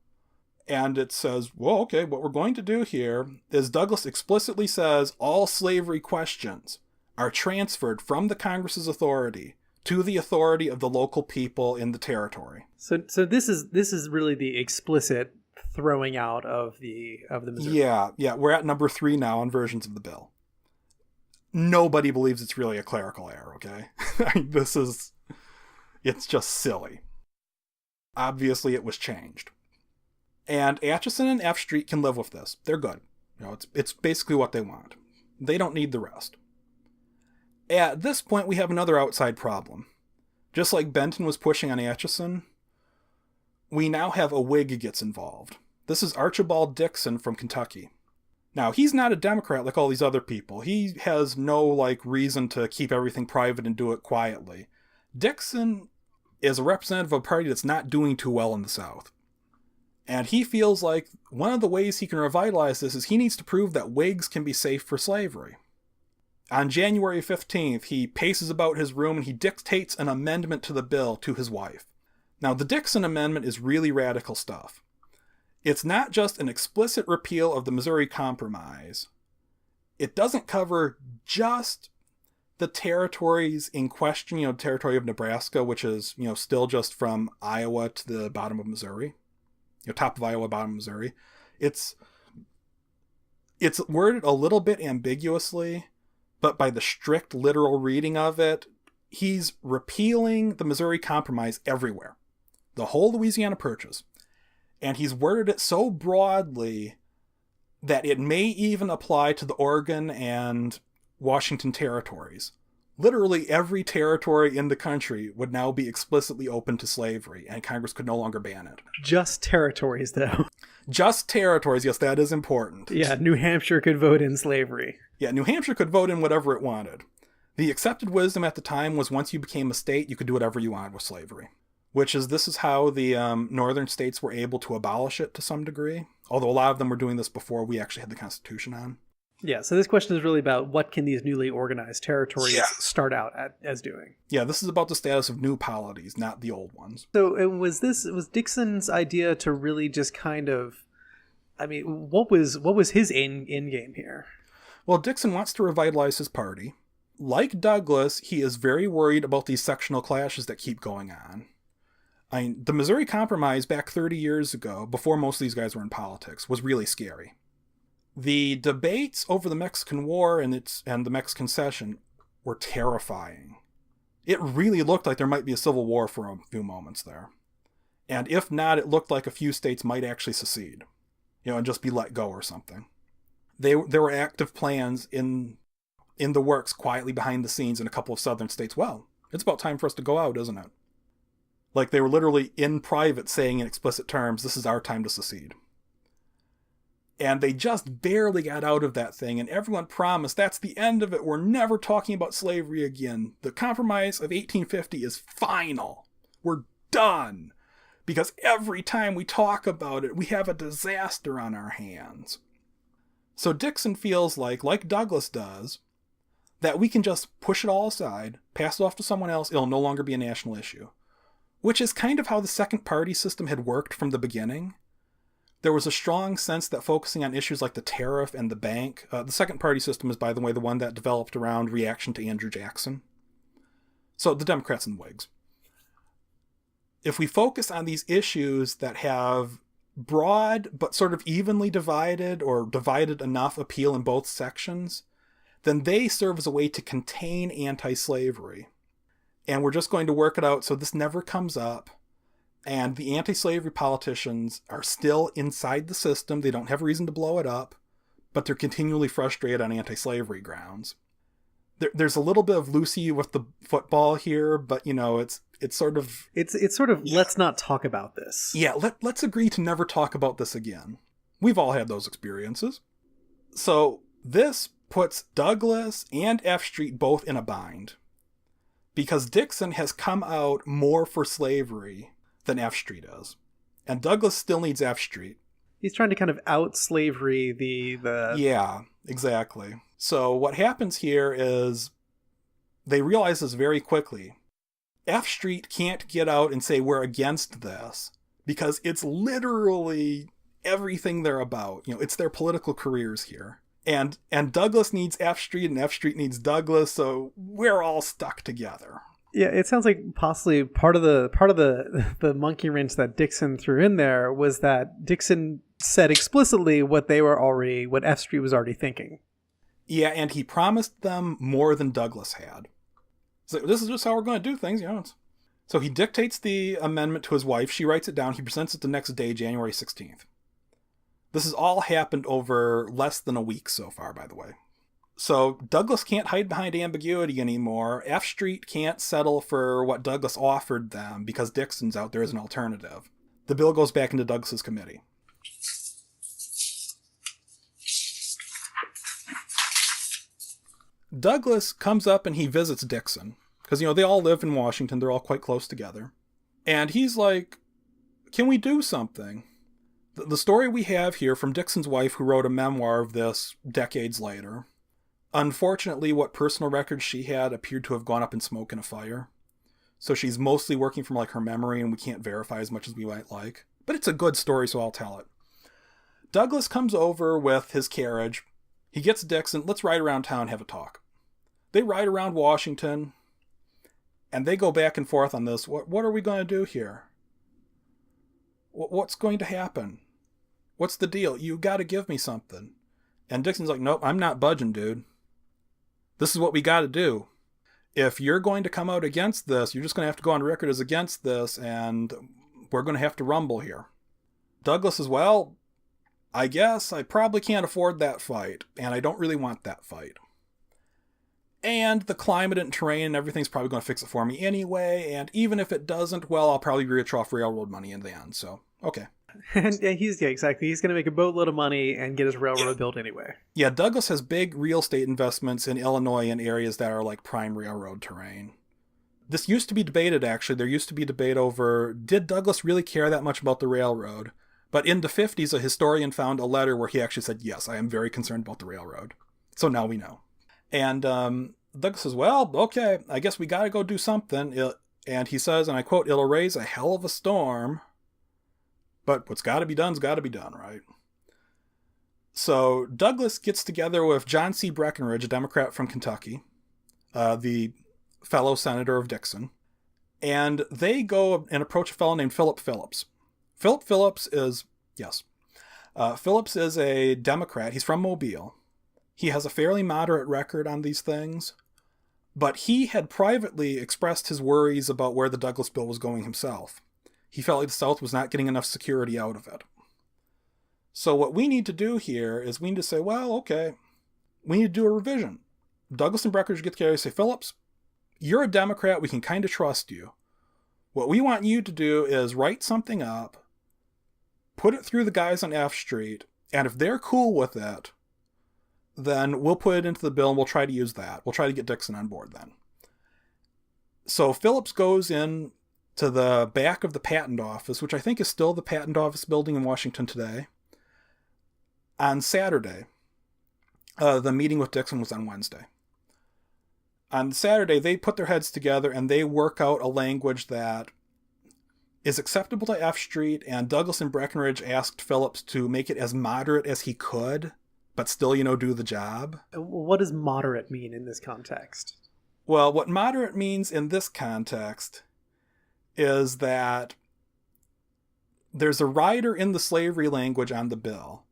And it says, well, okay, what we're going to do here is Douglas explicitly says all slavery questions are transferred from the Congress's authority to the authority of the local people in the territory. So this is really the explicit throwing out of the Missouri. Yeah. We're at number 3 now on versions of the bill. Nobody believes it's really a clerical error, okay? It's just silly. Obviously, it was changed. And Atchison and F Street can live with this. They're good. It's basically what they want. They don't need the rest. At this point, we have another outside problem. Just like Benton was pushing on Atchison, we now have a Whig gets involved. This is Archibald Dixon from Kentucky. Now, he's not a Democrat like all these other people. He has no, reason to keep everything private and do it quietly. Dixon is a representative of a party that's not doing too well in the South. And he feels like one of the ways he can revitalize this is he needs to prove that Whigs can be safe for slavery. On January 15th, he paces about his room and he dictates an amendment to the bill to his wife. Now, the Dixon Amendment is really radical stuff. It's not just an explicit repeal of the Missouri Compromise. It doesn't cover just the territories in question, the territory of Nebraska, which is, still just from Iowa to the bottom of Missouri. Top of Iowa, bottom of Missouri. It's worded a little bit ambiguously, but by the strict literal reading of it, he's repealing the Missouri Compromise everywhere. The whole Louisiana Purchase. And he's worded it so broadly that it may even apply to the Oregon and Washington territories. Literally every territory in the country would now be explicitly open to slavery, and Congress could no longer ban it. Just territories, though. Just territories, yes, that is important. Yeah, New Hampshire could vote in slavery. Yeah, New Hampshire could vote in whatever it wanted. The accepted wisdom at the time was once you became a state, you could do whatever you wanted with slavery. This is how the northern states were able to abolish it to some degree, although a lot of them were doing this before we actually had the Constitution on. Yeah, so this question is really about what can these newly organized territories start out as doing. Yeah, this is about the status of new polities, not the old ones. So was Dixon's idea to really just kind of, what was his end game here? Well, Dixon wants to revitalize his party. Like Douglas, he is very worried about these sectional clashes that keep going on. The Missouri Compromise back 30 years ago, before most of these guys were in politics, was really scary. The debates over the Mexican War and the Mexican Cession were terrifying. It really looked like there might be a civil war for a few moments there. And if not, it looked like a few states might actually secede, and just be let go or something. There were active plans in the works quietly behind the scenes in a couple of southern states. Well, it's about time for us to go out, isn't it? They were literally in private saying in explicit terms, this is our time to secede. And they just barely got out of that thing, and everyone promised that's the end of it. We're never talking about slavery again. The Compromise of 1850 is final. We're done. Because every time we talk about it, we have a disaster on our hands. So Dixon feels like Douglas does, that we can just push it all aside, pass it off to someone else, it'll no longer be a national issue. Which is kind of how the second party system had worked from the beginning. There was a strong sense that focusing on issues like the tariff and the bank, the second party system is, by the way, the one that developed around reaction to Andrew Jackson. So the Democrats and the Whigs. If we focus on these issues that have broad but sort of evenly divided or divided enough appeal in both sections, then they serve as a way to contain anti-slavery. And we're just going to work it out so this never comes up. And the anti-slavery politicians are still inside the system. They don't have a reason to blow it up, but they're continually frustrated on anti-slavery grounds. There's a little bit of Lucy with the football here, but it's sort of let's not talk about this. Yeah, let's agree to never talk about this again. We've all had those experiences. So this puts Douglas and F Street both in a bind, because Dixon has come out more for slavery than F Street is. And Douglas still needs F Street. He's trying to kind of out slavery the... Yeah, exactly. So what happens here is they realize this very quickly. F Street can't get out and say we're against this because it's literally everything they're about. It's their political careers here. And Douglas needs F Street and F Street needs Douglas, so we're all stuck together. Yeah, it sounds like possibly part of the monkey wrench that Dixon threw in there was that Dixon said explicitly what F Street was already thinking. Yeah, and he promised them more than Douglas had. So this is just how we're going to do things, So he dictates the amendment to his wife. She writes it down. He presents it the next day, January 16th. This has all happened over less than a week so far, by the way. So Douglas can't hide behind ambiguity anymore. F Street can't settle for what Douglas offered them because Dixon's out there as an alternative. The bill goes back into Douglas's committee. Douglas comes up and he visits Dixon. Because, they all live in Washington. They're all quite close together. And he's like, can we do something? The story we have here from Dixon's wife, who wrote a memoir of this decades later. Unfortunately, what personal records she had appeared to have gone up in smoke in a fire. So she's mostly working from her memory, and we can't verify as much as we might like. But it's a good story, so I'll tell it. Douglas comes over with his carriage. He gets Dixon. Let's ride around town, have a talk. They ride around Washington, and they go back and forth on this. What are we going to do here? What's going to happen? What's the deal? You got to give me something. And Dixon's like, nope, I'm not budging, dude. This is what we got to do. If you're going to come out against this, you're just going to have to go on record as against this, and we're going to have to rumble here. Douglas says, well, I guess I probably can't afford that fight, and I don't really want that fight. And the climate and terrain and everything's probably going to fix it for me anyway, and even if it doesn't, well, I'll probably reach off railroad money in the end, so, okay. And exactly. He's going to make a boatload of money and get his railroad built anyway. Yeah, Douglas has big real estate investments in Illinois and areas that are prime railroad terrain. This used to be debated, actually. There used to be debate over, did Douglas really care that much about the railroad? But in the 50s, a historian found a letter where he actually said, yes, I am very concerned about the railroad. So now we know. And Douglas says, well, okay, I guess we got to go do something. And he says, and I quote, it'll raise a hell of a storm. But what's got to be done's got to be done, right? So Douglas gets together with John C. Breckinridge, a Democrat from Kentucky, the fellow senator of Dixon, and they go and approach a fellow named Philip Phillips. Phillips is a Democrat. He's from Mobile. He has a fairly moderate record on these things, but he had privately expressed his worries about where the Douglas bill was going himself. He felt like the South was not getting enough security out of it. So what we need to do here is we need to say, well, okay, we need to do a revision. Douglas and Breckinridge get together and say, Phillips, you're a Democrat. We can kind of trust you. What we want you to do is write something up, put it through the guys on F Street, and if they're cool with it, then we'll put it into the bill and we'll try to use that. We'll try to get Dixon on board then. So Phillips goes in to the back of the patent office, which I think is still the patent office building in Washington today, on Saturday. The meeting with Dixon was on Wednesday. On Saturday, they put their heads together and they work out a language that is acceptable to F Street, and Douglas and Breckinridge asked Phillips to make it as moderate as he could, but still, do the job. What does moderate mean in this context? Well, what moderate means in this context is that there's a rider in the slavery language on the bill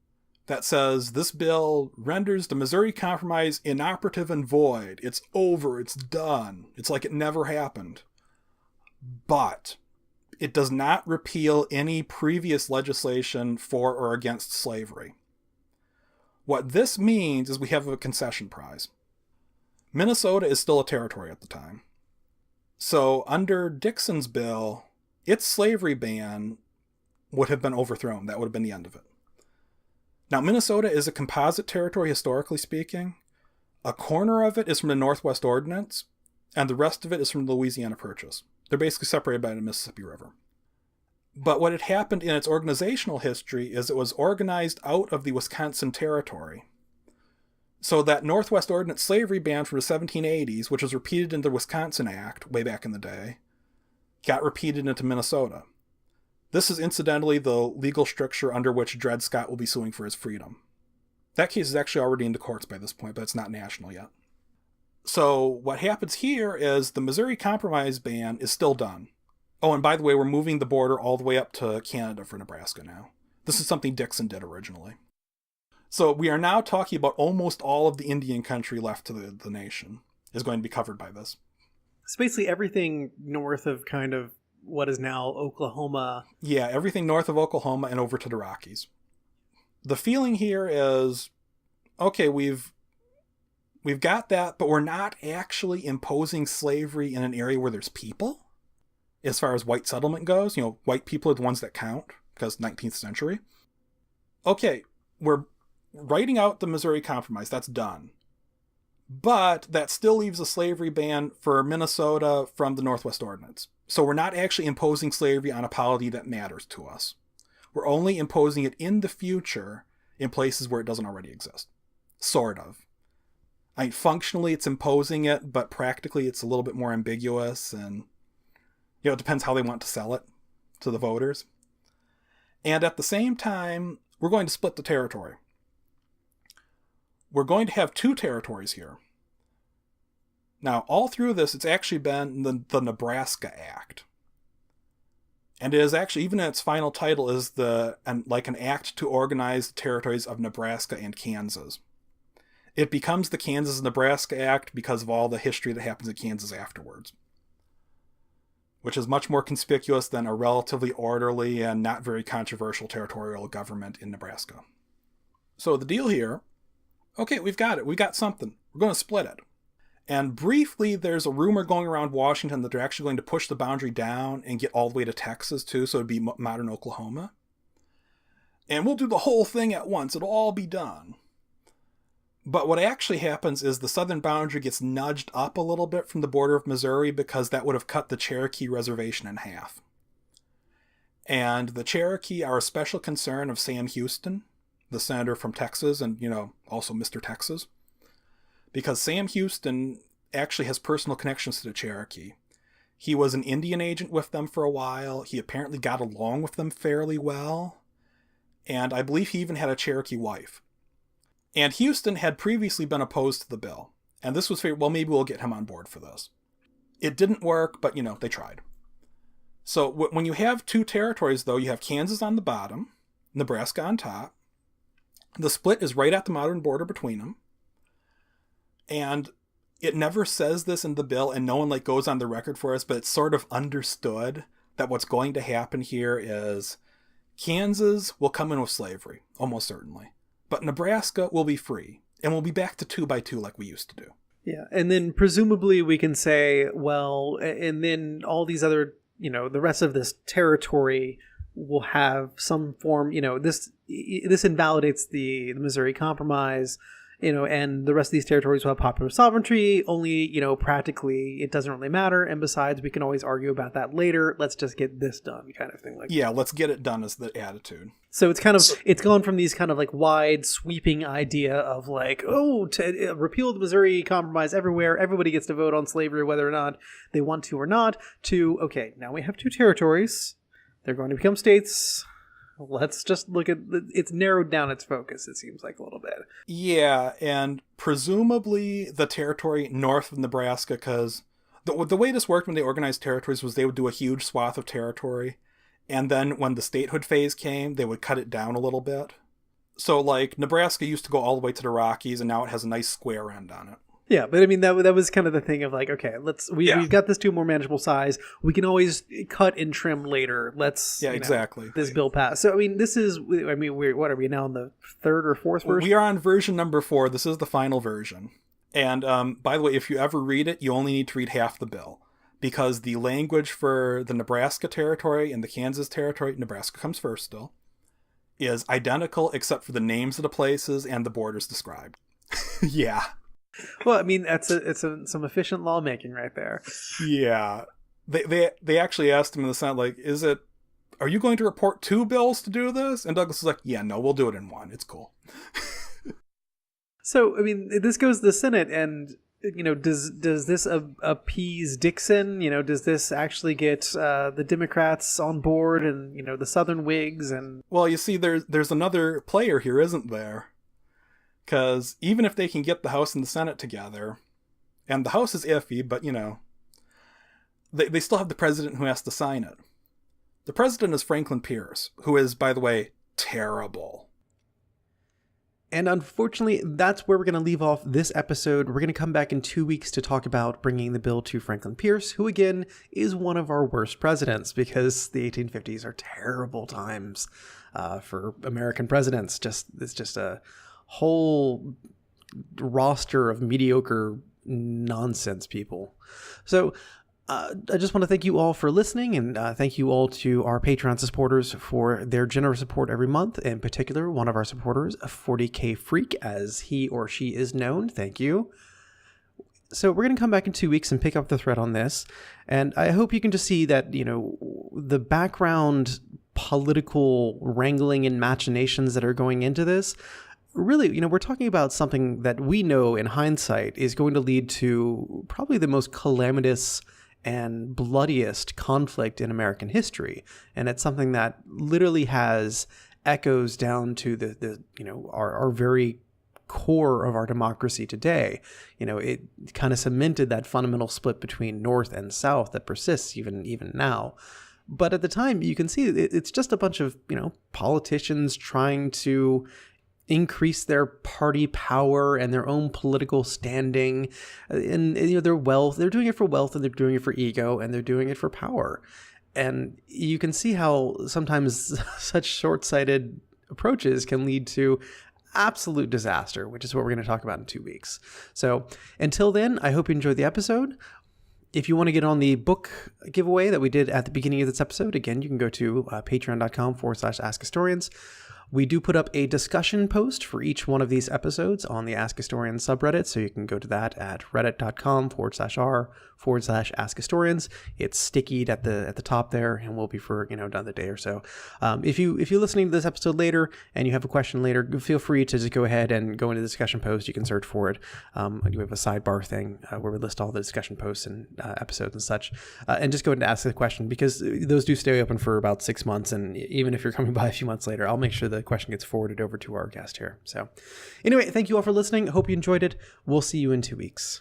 that says this bill renders the Missouri Compromise inoperative and void. It's over. It's done. It's like it never happened. But it does not repeal any previous legislation for or against slavery. What this means is we have a concession prize. Minnesota is still a territory at the time. So under Dixon's bill, its slavery ban would have been overthrown. That would have been the end of it. Now, Minnesota is a composite territory, historically speaking. A corner of it is from the Northwest Ordinance, and the rest of it is from the Louisiana Purchase. They're basically separated by the Mississippi River. But what had happened in its organizational history is it was organized out of the Wisconsin Territory. So that Northwest Ordinance slavery ban from the 1780s, which was repeated in the Wisconsin Act way back in the day, got repeated into Minnesota. This is incidentally the legal structure under which Dred Scott will be suing for his freedom. That case is actually already in the courts by this point, but it's not national yet. So what happens here is the Missouri Compromise ban is still done. Oh, and by the way, we're moving the border all the way up to Canada for Nebraska now. This is something Dixon did originally. So we are now talking about almost all of the Indian country left to the nation is going to be covered by this. It's basically everything north of kind of what is now Oklahoma. Yeah, everything north of Oklahoma and over to the Rockies. The feeling here is, okay, we've got that, but we're not actually imposing slavery in an area where there's people. As far as white settlement goes, white people are the ones that count, because 19th century. Okay, we're writing out the Missouri Compromise. That's done. But that still leaves a slavery ban for Minnesota from the Northwest Ordinance. So we're not actually imposing slavery on a polity that matters to us. We're only imposing it in the future in places where it doesn't already exist. Sort of. I mean, functionally it's imposing it, but practically it's a little bit more ambiguous, and it depends how they want to sell it to the voters. And at the same time, we're going to split the territory. We're going to have 2 territories here. Now, all through this, it's actually been the Nebraska Act. And it is actually, even in its final title, is an act to organize the territories of Nebraska and Kansas. It becomes the Kansas-Nebraska Act because of all the history that happens in Kansas afterwards, which is much more conspicuous than a relatively orderly and not very controversial territorial government in Nebraska. So the deal here, okay, we've got it. We've got something. We're going to split it. And briefly, there's a rumor going around Washington that they're actually going to push the boundary down and get all the way to Texas, too, so it'd be modern Oklahoma. And we'll do the whole thing at once. It'll all be done. But what actually happens is the southern boundary gets nudged up a little bit from the border of Missouri because that would have cut the Cherokee reservation in half. And the Cherokee are a special concern of Sam Houston, the senator from Texas, and, also Mr. Texas. Because Sam Houston actually has personal connections to the Cherokee. He was an Indian agent with them for a while. He apparently got along with them fairly well. And I believe he even had a Cherokee wife. And Houston had previously been opposed to the bill. And this was figured, well, maybe we'll get him on board for this. It didn't work, but, they tried. So when you have 2 territories, though, you have Kansas on the bottom, Nebraska on top. The split is right at the modern border between them. And it never says this in the bill, and no one goes on the record for us, but it's sort of understood that what's going to happen here is Kansas will come in with slavery, almost certainly. But Nebraska will be free, and we'll be back to 2 by 2 like we used to do. Yeah, and then presumably we can say, well, and then all these other, the rest of this territory will have some form, this invalidates the Missouri Compromise, and the rest of these territories will have popular sovereignty, only, practically it doesn't really matter. And besides, we can always argue about that later. Let's just get this done kind of thing. Yeah, let's get it done is the attitude. So it's it's gone from these kind of wide sweeping idea of repeal the Missouri Compromise everywhere. Everybody gets to vote on slavery, whether or not they want to or not, to, okay, now we have 2 territories. They're going to become states. Let's just look at it's narrowed down its focus, it seems like a little bit. Yeah, and presumably the territory north of Nebraska, because the way this worked when they organized territories was they would do a huge swath of territory, and then when the statehood phase came, they would cut it down a little bit. So, Nebraska used to go all the way to the Rockies, and now it has a nice square end on it. Yeah, but I mean, that was kind of the thing of okay, we've got this to a more manageable size. We can always cut and trim later. Exactly. This bill passed. So, I mean, what are we now in the 3rd or 4th version? We are on version number 4. This is the final version. And by the way, if you ever read it, you only need to read half the bill. Because the language for the Nebraska territory and the Kansas territory, Nebraska comes first still, is identical except for the names of the places and the borders described. Yeah. Well, I mean, it's some efficient lawmaking right there. Yeah. They actually asked him in the Senate, are you going to report 2 bills to do this? And Douglas was like, yeah, no, we'll do it in 1. It's cool. So, I mean, this goes to the Senate, and does this appease Dixon? Does this actually get the Democrats on board and, the Southern Whigs? And well, you see, there's another player here, isn't there? Because even if they can get the House and the Senate together, and the House is iffy, but, they still have the president who has to sign it. The president is Franklin Pierce, who is, by the way, terrible. And unfortunately, that's where we're going to leave off this episode. We're going to come back in 2 weeks to talk about bringing the bill to Franklin Pierce, who again is one of our worst presidents, because the 1850s are terrible times for American presidents. It's just a whole roster of mediocre nonsense people. So I just want to thank you all for listening, and thank you all to our Patreon supporters for their generous support every month. In particular, one of our supporters, 40K Freak, as he or she is known. Thank you. So we're going to come back in 2 weeks and pick up the thread on this. And I hope you can just see that, the background political wrangling and machinations that are going into this. Really, we're talking about something that we know in hindsight is going to lead to probably the most calamitous and bloodiest conflict in American history. And it's something that literally has echoes down to the our very core of our democracy today. It kind of cemented that fundamental split between North and South that persists even now. But at the time, you can see it's just a bunch of, politicians trying to increase their party power and their own political standing, and their wealth. They're doing it for wealth, and they're doing it for ego, and they're doing it for power. And you can see how sometimes such short-sighted approaches can lead to absolute disaster, which is what we're going to talk about in 2 weeks. So until then, I hope you enjoyed the episode. If you want to get on the book giveaway that we did at the beginning of this episode, again, you can go to patreon.com/AskHistorians. We do put up a discussion post for each one of these episodes on the Ask Historians subreddit, so you can go to that at reddit.com/r/AskHistorians. It's stickied at the top there, and will be for another day or so. If you're listening to this episode later and you have a question later, feel free to just go ahead and go into the discussion post. You can search for it. We have a sidebar thing where we list all the discussion posts and episodes and such, and just go ahead and ask the question, because those do stay open for about 6 months, and even if you're coming by a few months later, I'll make sure the question gets forwarded over to our guest here. So anyway, thank you all for listening. Hope you enjoyed it. We'll see you in 2 weeks.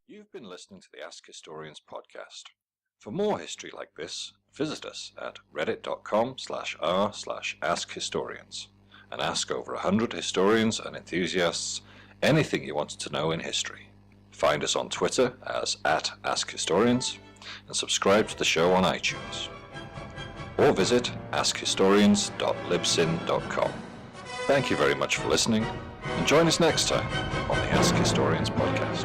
You've been listening to the Ask Historians podcast. For more history like this, visit us at reddit.com/r/AskHistorians and ask over 100 historians and enthusiasts anything you want to know in history. Find us on Twitter as @AskHistorians and subscribe to the show on iTunes. Or visit askhistorians.libsyn.com. Thank you very much for listening, and join us next time on the Ask Historians podcast.